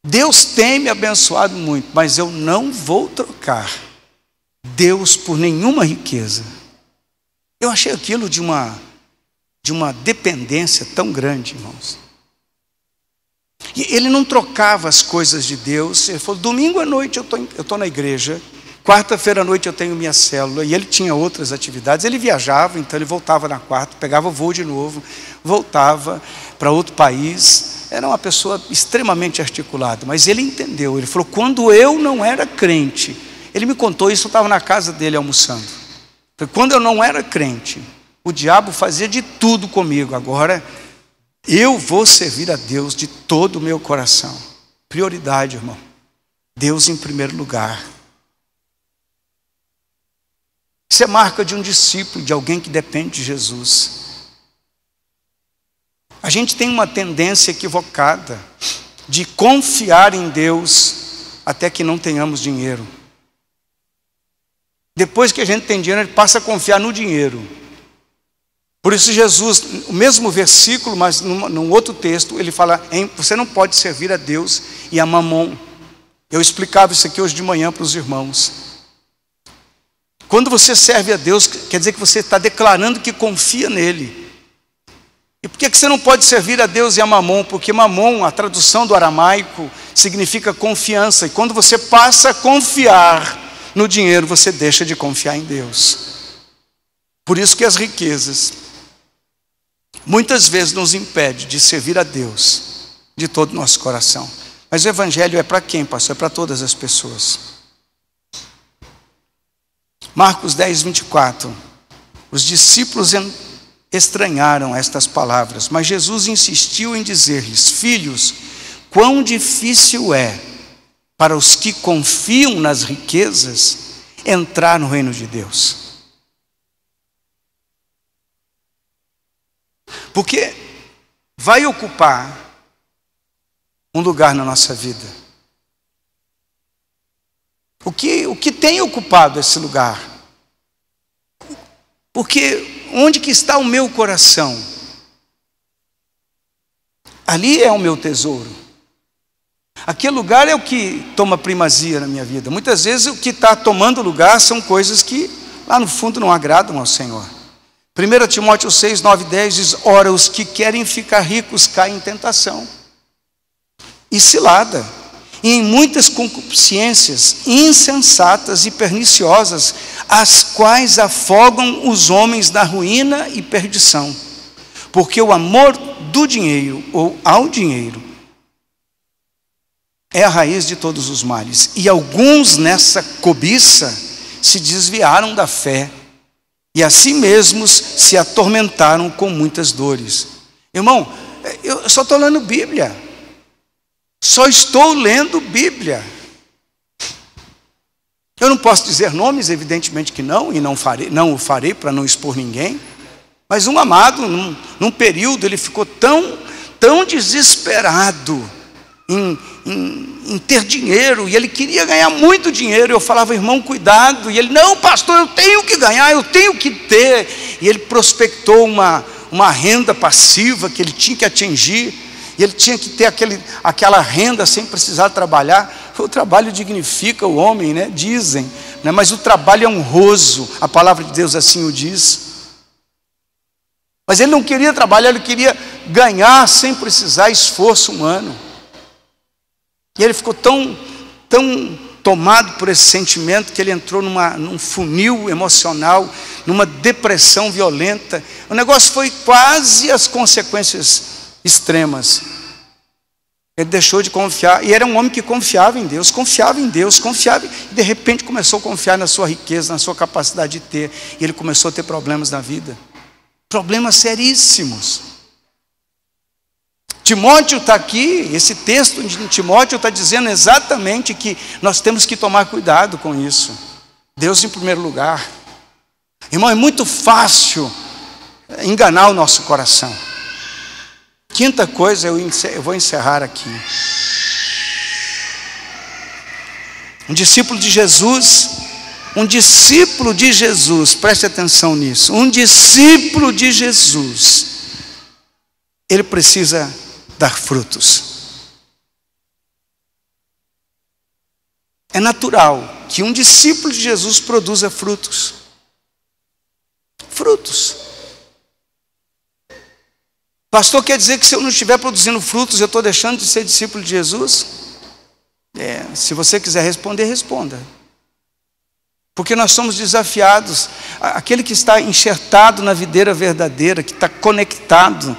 [SPEAKER 1] Deus tem me abençoado muito, mas eu não vou trocar Deus por nenhuma riqueza. Eu achei aquilo de uma dependência tão grande, irmãos. E ele não trocava as coisas de Deus. Ele falou, domingo à noite eu estou na igreja, quarta-feira à noite eu tenho minha célula, e ele tinha outras atividades. Ele viajava, então ele voltava na quarta, pegava voo de novo, voltava para outro país. Era uma pessoa extremamente articulada, mas ele entendeu. Ele falou, quando eu não era crente, ele me contou isso, eu estava na casa dele almoçando. Quando eu não era crente, o diabo fazia de tudo comigo. Agora eu vou servir a Deus de todo o meu coração. Prioridade, irmão. Deus em primeiro lugar. Isso é marca de um discípulo, de alguém que depende de Jesus. A gente tem uma tendência equivocada de confiar em Deus até que não tenhamos dinheiro. Depois que a gente tem dinheiro, ele passa a confiar no dinheiro. Por isso Jesus, o mesmo versículo, mas num outro texto, ele fala, você não pode servir a Deus e a mamon. Eu explicava isso aqui hoje de manhã para os irmãos. Quando você serve a Deus, quer dizer que você está declarando que confia nele. E por que você não pode servir a Deus e a mamon? Porque mamon, a tradução do aramaico, significa confiança. E quando você passa a confiar no dinheiro, você deixa de confiar em Deus. Por isso que as riquezas muitas vezes nos impedem de servir a Deus de todo o nosso coração. Mas o evangelho é para quem, pastor? É para todas as pessoas. Marcos 10, 24. Os discípulos estranharam estas palavras, mas Jesus insistiu em dizer-lhes, filhos, quão difícil é para os que confiam nas riquezas entrar no reino de Deus. Porque vai ocupar um lugar na nossa vida. O que tem ocupado esse lugar? Porque onde que está o meu coração? Ali é o meu tesouro. Aquele lugar é o que toma primazia na minha vida. Muitas vezes o que está tomando lugar são coisas que lá no fundo não agradam ao Senhor. 1 Timóteo 6, 9 e 10 diz, ora, os que querem ficar ricos caem em tentação e cilada, e em muitas concupiscências insensatas e perniciosas, as quais afogam os homens na ruína e perdição. Porque o amor do dinheiro, ou ao dinheiro, é a raiz de todos os males. E alguns nessa cobiça se desviaram da fé, e a si mesmos se atormentaram com muitas dores. Irmão, eu só estou lendo Bíblia. Só estou lendo Bíblia. Eu não posso dizer nomes, evidentemente que não, e não o farei para não expor ninguém. Mas um amado, num período, ele ficou tão desesperado em ter dinheiro, e ele queria ganhar muito dinheiro. Eu falava, irmão, cuidado. E ele, não, pastor, eu tenho que ganhar, eu tenho que ter. E ele prospectou uma renda passiva que ele tinha que atingir. E ele tinha que ter aquela renda sem precisar trabalhar. O trabalho dignifica o homem, né? Dizem, né? Mas o trabalho é honroso. A palavra de Deus assim o diz. Mas ele não queria trabalhar, ele queria ganhar sem precisar esforço humano. E ele ficou tão tomado por esse sentimento que ele entrou num funil emocional, numa depressão violenta. O negócio foi quase as consequências extremas. Ele deixou de confiar, e era um homem que confiava em Deus, e de repente começou a confiar na sua riqueza, na sua capacidade de ter, e ele começou a ter problemas na vida. Problemas seríssimos. Timóteo está aqui, esse texto de Timóteo está dizendo exatamente que nós temos que tomar cuidado com isso. Deus em primeiro lugar. Irmão, é muito fácil enganar o nosso coração. Quinta coisa, eu vou encerrar aqui. Um discípulo de Jesus, preste atenção nisso. Um discípulo de Jesus, ele precisa dar frutos. É natural que um discípulo de Jesus produza frutos. Frutos. Pastor, quer dizer que se eu não estiver produzindo frutos, eu estou deixando de ser discípulo de Jesus? Se você quiser responder, responda. Porque nós somos desafiados. Aquele que está enxertado na videira verdadeira, que está conectado.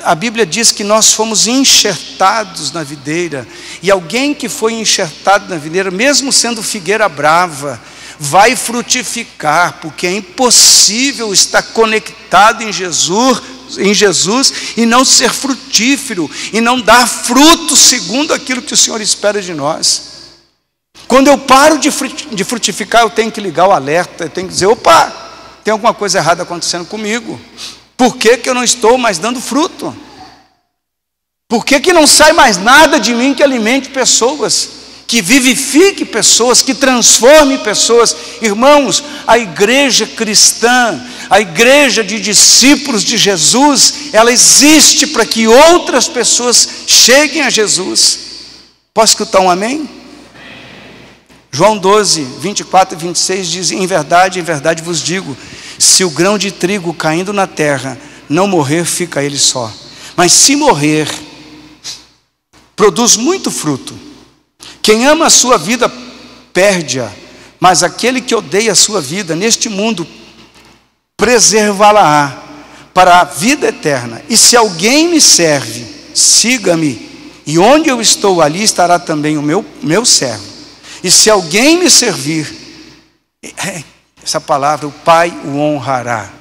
[SPEAKER 1] A Bíblia diz que nós fomos enxertados na videira. E alguém que foi enxertado na videira, mesmo sendo figueira brava, vai frutificar, porque é impossível estar conectado em Jesus e não ser frutífero e não dar fruto segundo aquilo que o Senhor espera de nós. Quando eu paro de frutificar, eu tenho que ligar o alerta, eu tenho que dizer, opa, tem alguma coisa errada acontecendo comigo. Por que eu não estou mais dando fruto? Por que não sai mais nada de mim que alimente pessoas, que vivifique pessoas, que transforme pessoas? Irmãos, a igreja cristã, a igreja de discípulos de Jesus, ela existe para que outras pessoas cheguem a Jesus. Posso escutar um amém? João 12, 24 e 26 diz, em verdade vos digo, se o grão de trigo caindo na terra não morrer, fica ele só. Mas se morrer, produz muito fruto. Quem ama a sua vida, perde-a. Mas aquele que odeia a sua vida neste mundo, preservá-la-á para a vida eterna. E se alguém me serve, siga-me. E onde eu estou, ali estará também o meu servo. E se alguém me servir, essa palavra, o Pai o honrará.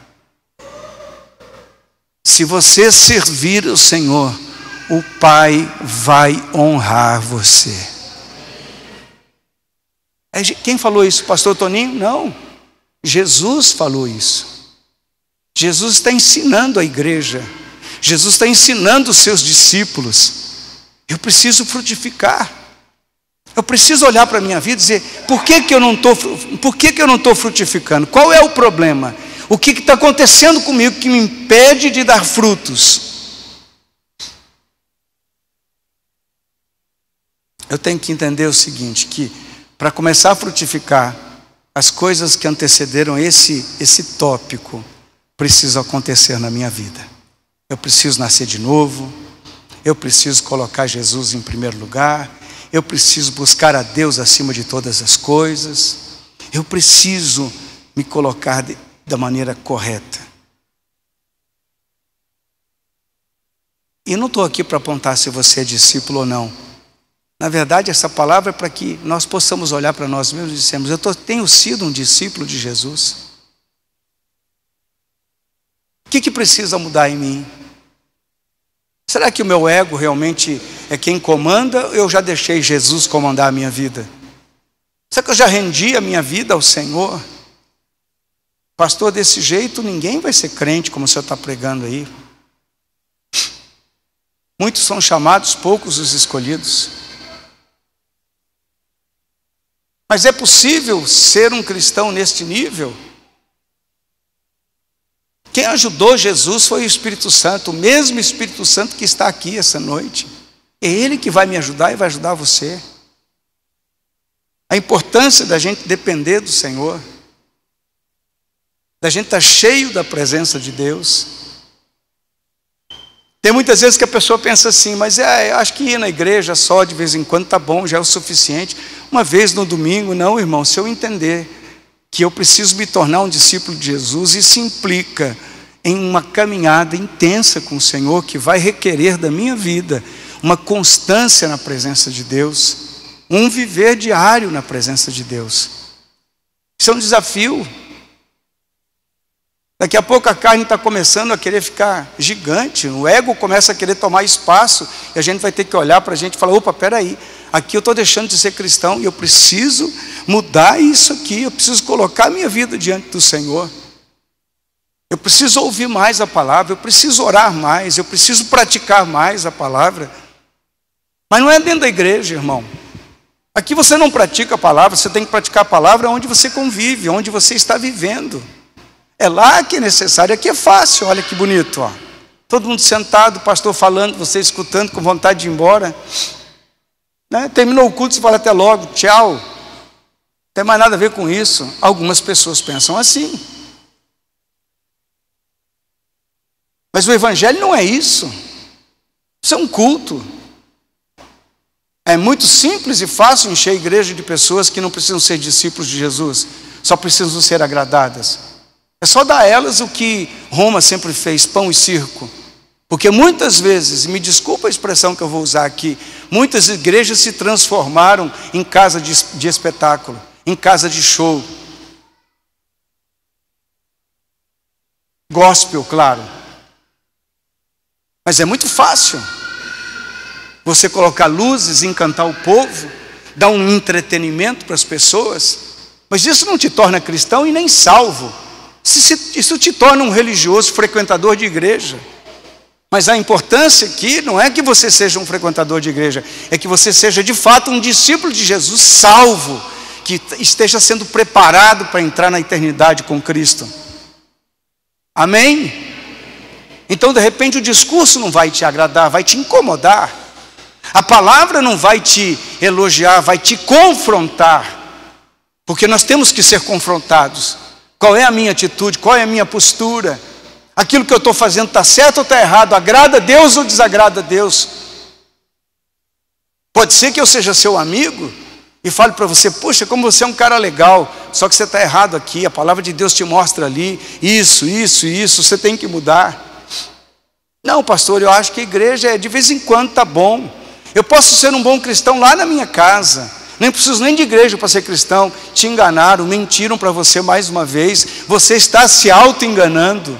[SPEAKER 1] Se você servir o Senhor, o Pai vai honrar você. Quem falou isso? Pastor Toninho? Não. Jesus falou isso. Jesus está ensinando a igreja. Jesus está ensinando os seus discípulos. Eu preciso frutificar. Eu preciso olhar para a minha vida e dizer, por que eu não estou frutificando? Qual é o problema? O que está acontecendo comigo que me impede de dar frutos? Eu tenho que entender o seguinte, que para começar a frutificar, as coisas que antecederam esse tópico precisam acontecer na minha vida. Eu preciso nascer de novo, eu preciso colocar Jesus em primeiro lugar, eu preciso buscar a Deus acima de todas as coisas, eu preciso me colocar da maneira correta. E não estou aqui para apontar se você é discípulo ou não. Na verdade, essa palavra é para que nós possamos olhar para nós mesmos e dissemos, tenho sido um discípulo de Jesus. O que precisa mudar em mim? Será que o meu ego realmente é quem comanda ou eu já deixei Jesus comandar a minha vida? Será que eu já rendi a minha vida ao Senhor? Pastor, desse jeito ninguém vai ser crente como o senhor está pregando aí. Muitos são chamados, poucos os escolhidos. Mas é possível ser um cristão neste nível? Quem ajudou Jesus foi o Espírito Santo, o mesmo Espírito Santo que está aqui essa noite. É Ele que vai me ajudar e vai ajudar você. A importância da gente depender do Senhor, da gente estar cheio da presença de Deus. Tem muitas vezes que a pessoa pensa assim, mas acho que ir na igreja só de vez em quando está bom, já é o suficiente. Uma vez no domingo, não, irmão, se eu entender que eu preciso me tornar um discípulo de Jesus, isso implica em uma caminhada intensa com o Senhor, que vai requerer da minha vida uma constância na presença de Deus, um viver diário na presença de Deus. Isso é um desafio. Daqui a pouco a carne está começando a querer ficar gigante, o ego começa a querer tomar espaço, e a gente vai ter que olhar para a gente e falar, opa, peraí, aqui eu estou deixando de ser cristão, e eu preciso mudar isso aqui, eu preciso colocar a minha vida diante do Senhor. Eu preciso ouvir mais a palavra, eu preciso orar mais, eu preciso praticar mais a palavra. Mas não é dentro da igreja, irmão. Aqui você não pratica a palavra, você tem que praticar a palavra onde você convive, onde você está vivendo. É lá que é necessário, aqui é fácil, olha que bonito, ó. Todo mundo sentado, o pastor falando, você escutando com vontade de ir embora. Né? Terminou o culto, você fala até logo, tchau. Não tem mais nada a ver com isso. Algumas pessoas pensam assim. Mas o evangelho não é isso. Isso é um culto. É muito simples e fácil encher a igreja de pessoas que não precisam ser discípulos de Jesus, só precisam ser agradadas. É só dar a elas o que Roma sempre fez, pão e circo. Porque muitas vezes, me desculpa a expressão que eu vou usar aqui, muitas igrejas se transformaram em casa de espetáculo, em casa de show. Gospel, claro. Mas é muito fácil você colocar luzes, encantar o povo, dar um entretenimento para as pessoas, mas isso não te torna cristão e nem salvo. Isso te torna um religioso, frequentador de igreja. Mas a importância aqui não é que você seja um frequentador de igreja, é que você seja de fato um discípulo de Jesus salvo, que esteja sendo preparado para entrar na eternidade com Cristo. Amém? Então, de repente, o discurso não vai te agradar, vai te incomodar. A palavra não vai te elogiar, vai te confrontar. Porque nós temos que ser confrontados. Qual é a minha atitude? Qual é a minha postura? Aquilo que eu estou fazendo está certo ou está errado? Agrada a Deus ou desagrada a Deus? Pode ser que eu seja seu amigo e fale para você, poxa, como você é um cara legal, só que você está errado aqui, a palavra de Deus te mostra ali, isso, você tem que mudar. Não, pastor, eu acho que a igreja de vez em quando está bom. Eu posso ser um bom cristão lá na minha casa. Nem preciso nem de igreja para ser cristão. Te enganaram, mentiram para você mais uma vez. Você está se auto-enganando.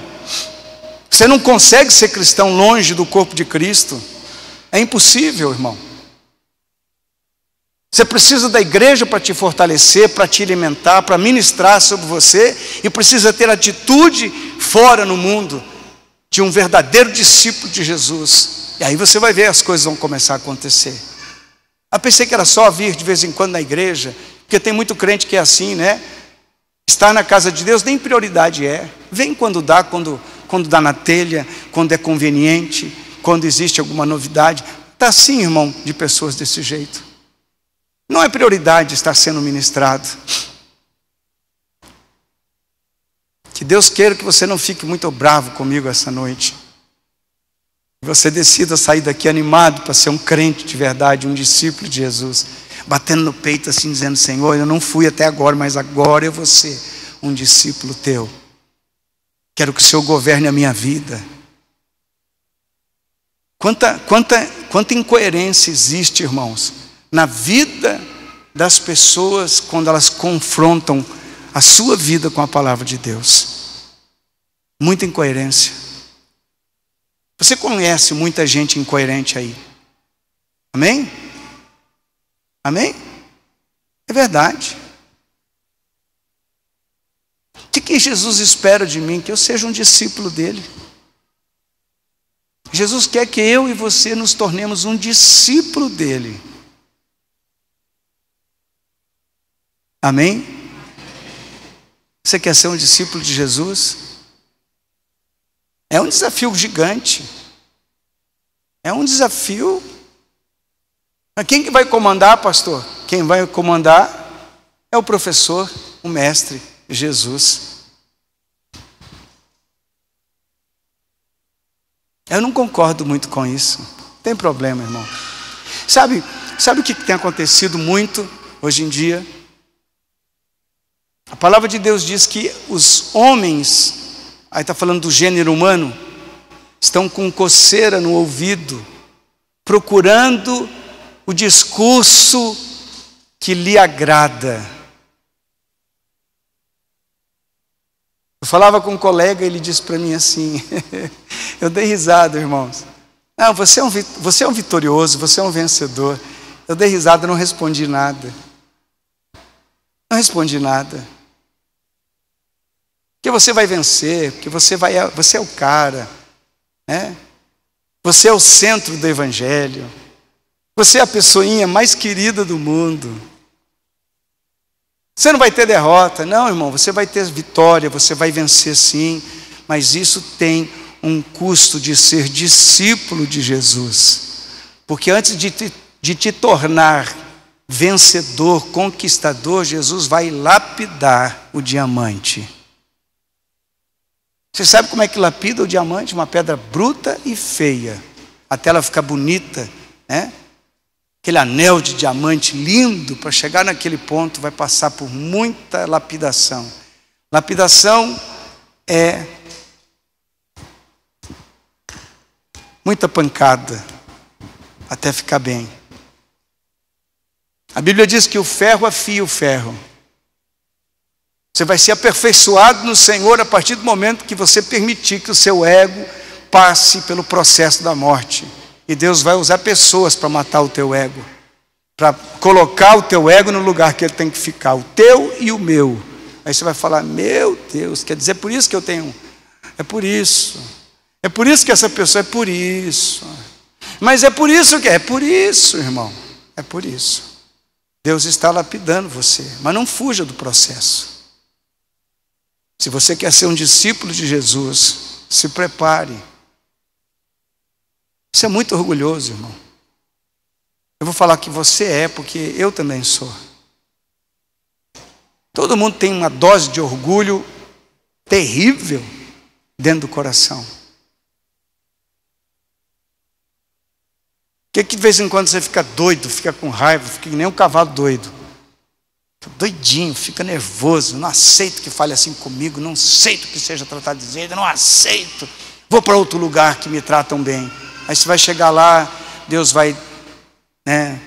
[SPEAKER 1] Você não consegue ser cristão longe do corpo de Cristo. É impossível, irmão. Você precisa da igreja para te fortalecer, para te alimentar, para ministrar sobre você. E precisa ter atitude fora no mundo de um verdadeiro discípulo de Jesus. E aí você vai ver, as coisas vão começar a acontecer. Eu pensei que era só vir de vez em quando na igreja, porque tem muito crente que é assim, né? Estar na casa de Deus nem prioridade é. Vem quando dá, quando dá na telha, quando é conveniente, quando existe alguma novidade. Está assim, irmão, de pessoas desse jeito. Não é prioridade estar sendo ministrado. Que Deus queira que você não fique muito bravo comigo essa noite. Que você decida sair daqui animado para ser um crente de verdade, um discípulo de Jesus. Batendo no peito assim, dizendo, Senhor, eu não fui até agora, mas agora eu vou ser um discípulo teu. Quero que o Senhor governe a minha vida. Quanta incoerência existe, irmãos, na vida das pessoas quando elas confrontam a sua vida com a palavra de Deus. Muita incoerência. Você conhece muita gente incoerente aí. Amém? Amém? É verdade. O que Jesus espera de mim? Que eu seja um discípulo dele. Jesus quer que eu e você nos tornemos um discípulo dele. Amém? Você quer ser um discípulo de Jesus? É um desafio gigante. É um desafio. Mas quem que vai comandar, pastor? Quem vai comandar é o professor, o mestre, Jesus. Eu não concordo muito com isso. Não tem problema, irmão. Sabe o que tem acontecido muito hoje em dia? A palavra de Deus diz que os homens, aí está falando do gênero humano, estão com coceira no ouvido, procurando o discurso que lhe agrada. Eu falava com um colega, ele disse para mim assim, eu dei risada, irmãos. Não, você é um vitorioso, você é um vencedor. Eu dei risada, não respondi nada. Não respondi nada. Porque você vai vencer, porque você é o cara, né? Você é o centro do evangelho. Você é a pessoinha mais querida do mundo. Você não vai ter derrota. Não, irmão, você vai ter vitória, você vai vencer sim. Mas isso tem um custo de ser discípulo de Jesus. Porque antes de te tornar vencedor, conquistador, Jesus vai lapidar o diamante. Você sabe como é que lapida o diamante? Uma pedra bruta e feia, até ela ficar bonita, né? Aquele anel de diamante lindo, para chegar naquele ponto, vai passar por muita lapidação. Lapidação é muita pancada, até ficar bem. A Bíblia diz que o ferro afia o ferro. Você vai ser aperfeiçoado no Senhor a partir do momento que você permitir que o seu ego passe pelo processo da morte. E Deus vai usar pessoas para matar o teu ego, para colocar o teu ego no lugar que ele tem que ficar, o teu e o meu. Aí você vai falar, meu Deus, quer dizer, é por isso que eu tenho, é por isso que essa pessoa, é por isso. Mas é por isso que, é por isso, irmão, é por isso. Deus está lapidando você, mas não fuja do processo. Se você quer ser um discípulo de Jesus, se prepare. Você é muito orgulhoso, irmão. Eu vou falar que você é, porque eu também sou. Todo mundo tem uma dose de orgulho terrível dentro do coração. Que de vez em quando você fica doido, fica com raiva, fica que nem um cavalo doido. Doidinho, fica nervoso, não aceito que fale assim comigo, não aceito que seja tratado de jeito, não aceito. Vou para outro lugar que me tratam bem. Aí você vai chegar lá, Deus vai, né?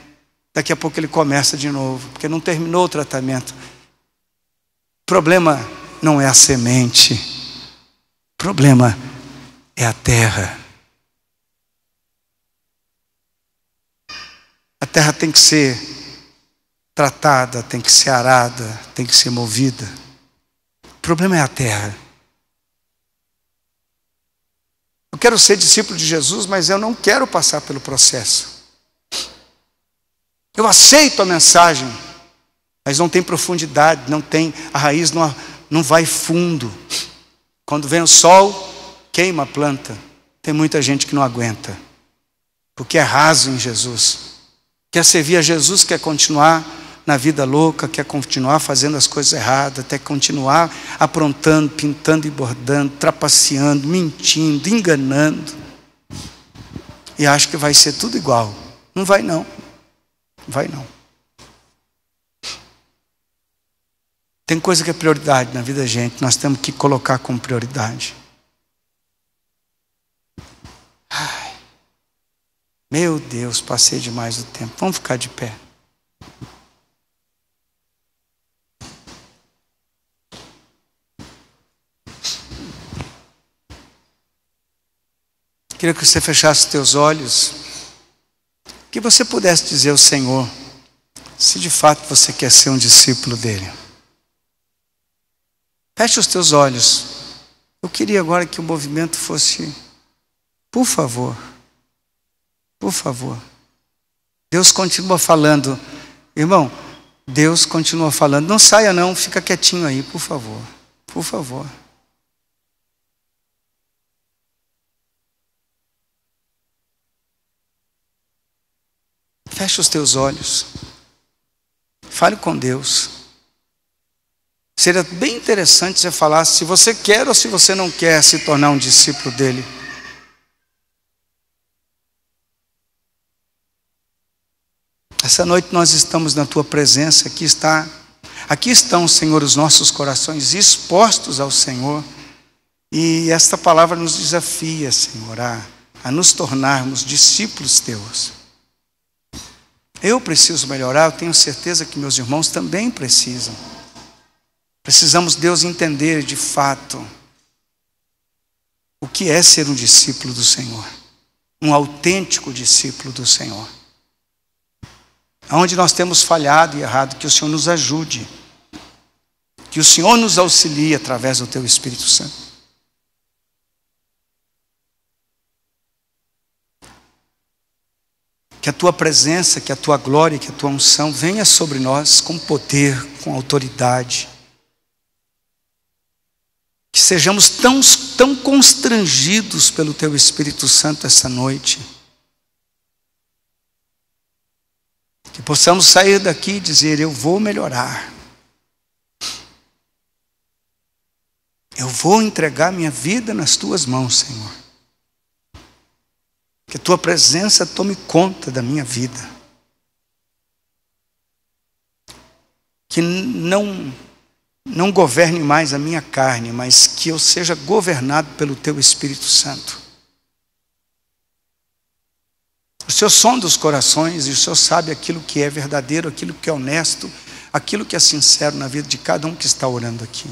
[SPEAKER 1] Daqui a pouco ele começa de novo, porque não terminou o tratamento. O problema não é a semente, o problema é a terra. A terra tem que ser tratada, tem que ser arada, tem que ser movida. O problema é a terra. Eu quero ser discípulo de Jesus, mas eu não quero passar pelo processo. Eu aceito a mensagem, mas não tem profundidade, não tem, a raiz não vai fundo. Quando vem o sol, queima a planta. Tem muita gente que não aguenta, porque é raso em Jesus. Quer servir a Jesus, quer continuar na vida louca, quer continuar fazendo as coisas erradas, quer continuar aprontando, pintando e bordando, trapaceando, mentindo, enganando. E acha que vai ser tudo igual. Não vai não. Vai não. Tem coisa que é prioridade na vida da gente, nós temos que colocar como prioridade. Ai, meu Deus, passei demais o tempo. Vamos ficar de pé. Queria que você fechasse os teus olhos, que você pudesse dizer ao Senhor, se de fato você quer ser um discípulo dele. Feche os teus olhos. Eu queria agora que o movimento fosse, por favor, por favor. Deus continua falando, irmão, Deus continua falando, não saia não, fica quietinho aí, por favor, por favor. Feche os teus olhos. Fale com Deus. Seria bem interessante você falar se você quer ou se você não quer se tornar um discípulo dele. Essa noite nós estamos na tua presença, aqui estão, Senhor, os nossos corações expostos ao Senhor. E esta palavra nos desafia, Senhor, a nos tornarmos discípulos teus. Eu preciso melhorar, eu tenho certeza que meus irmãos também precisam. Precisamos, Deus, entender de fato o que é ser um discípulo do Senhor, um autêntico discípulo do Senhor. Onde nós temos falhado e errado, que o Senhor nos ajude, que o Senhor nos auxilie através do Teu Espírito Santo. Que a Tua presença, que a Tua glória, que a Tua unção venha sobre nós com poder, com autoridade. Que sejamos tão constrangidos pelo Teu Espírito Santo essa noite. Que possamos sair daqui e dizer: eu vou melhorar. Eu vou entregar minha vida nas Tuas mãos, Senhor. Que a Tua presença tome conta da minha vida. Que não governe mais a minha carne, mas que eu seja governado pelo Teu Espírito Santo. O Senhor sonda os corações e o Senhor sabe aquilo que é verdadeiro, aquilo que é honesto, aquilo que é sincero na vida de cada um que está orando aqui.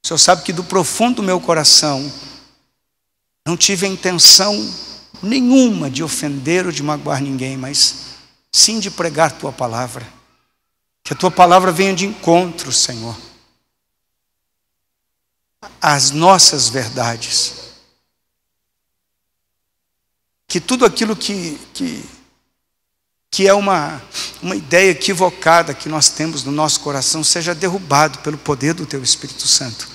[SPEAKER 1] O Senhor sabe que do profundo do meu coração não tive a intenção nenhuma de ofender ou de magoar ninguém, mas sim de pregar Tua palavra. Que a Tua palavra venha de encontro, Senhor, às nossas verdades. Que tudo aquilo que é uma ideia equivocada que nós temos no nosso coração seja derrubado pelo poder do Teu Espírito Santo.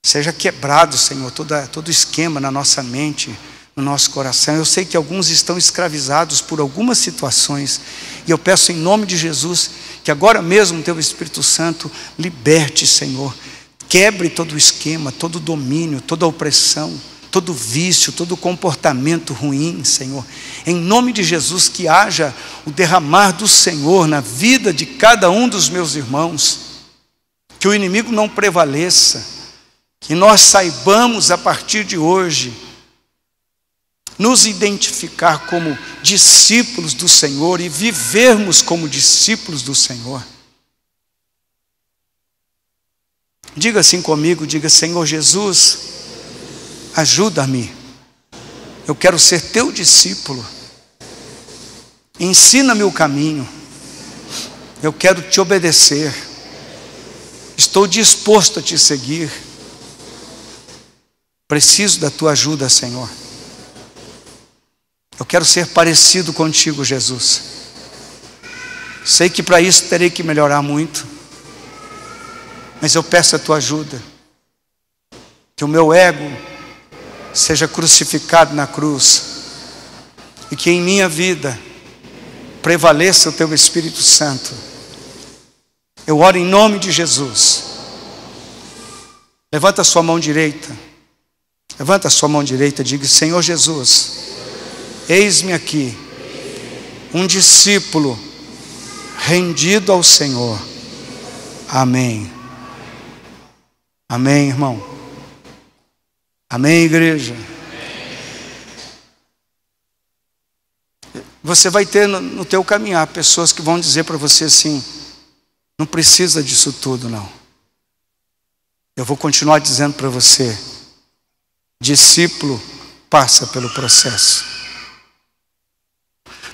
[SPEAKER 1] Seja quebrado, Senhor, todo esquema na nossa mente, no nosso coração. Eu sei que alguns estão escravizados por algumas situações, e eu peço em nome de Jesus que agora mesmo o Teu Espírito Santo liberte, Senhor. Quebre todo o esquema, todo o domínio, toda a opressão, todo vício, todo comportamento ruim, Senhor. Em nome de Jesus, que haja o derramar do Senhor na vida de cada um dos meus irmãos. Que o inimigo não prevaleça. Que nós saibamos a partir de hoje nos identificar como discípulos do Senhor e vivermos como discípulos do Senhor. Diga assim comigo, diga: Senhor Jesus, ajuda-me. Eu quero ser Teu discípulo. Ensina-me o caminho. Eu quero Te obedecer. Estou disposto a Te seguir. Preciso da Tua ajuda, Senhor. Eu quero ser parecido contigo, Jesus. Sei que para isso terei que melhorar muito, mas eu peço a Tua ajuda. Que o meu ego seja crucificado na cruz e que em minha vida prevaleça o Teu Espírito Santo. Eu oro em nome de Jesus. Levanta a sua mão direita. Levanta a sua mão direita e diga: Senhor Jesus, eis-me aqui, um discípulo rendido ao Senhor. Amém. Amém, irmão. Amém, igreja. Você vai ter no teu caminhar pessoas que vão dizer para você assim: não precisa disso tudo, não. Eu vou continuar dizendo para você: discípulo passa pelo processo.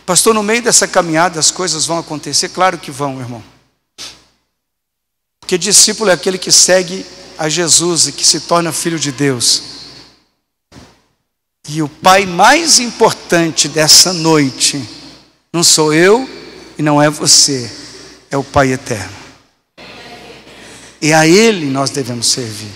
[SPEAKER 1] Pastor, no meio dessa caminhada as coisas vão acontecer? Claro que vão, irmão. Porque discípulo é aquele que segue a Jesus e que se torna filho de Deus. E o pai mais importante dessa noite não sou eu e não é você, é o Pai eterno. E a Ele nós devemos servir.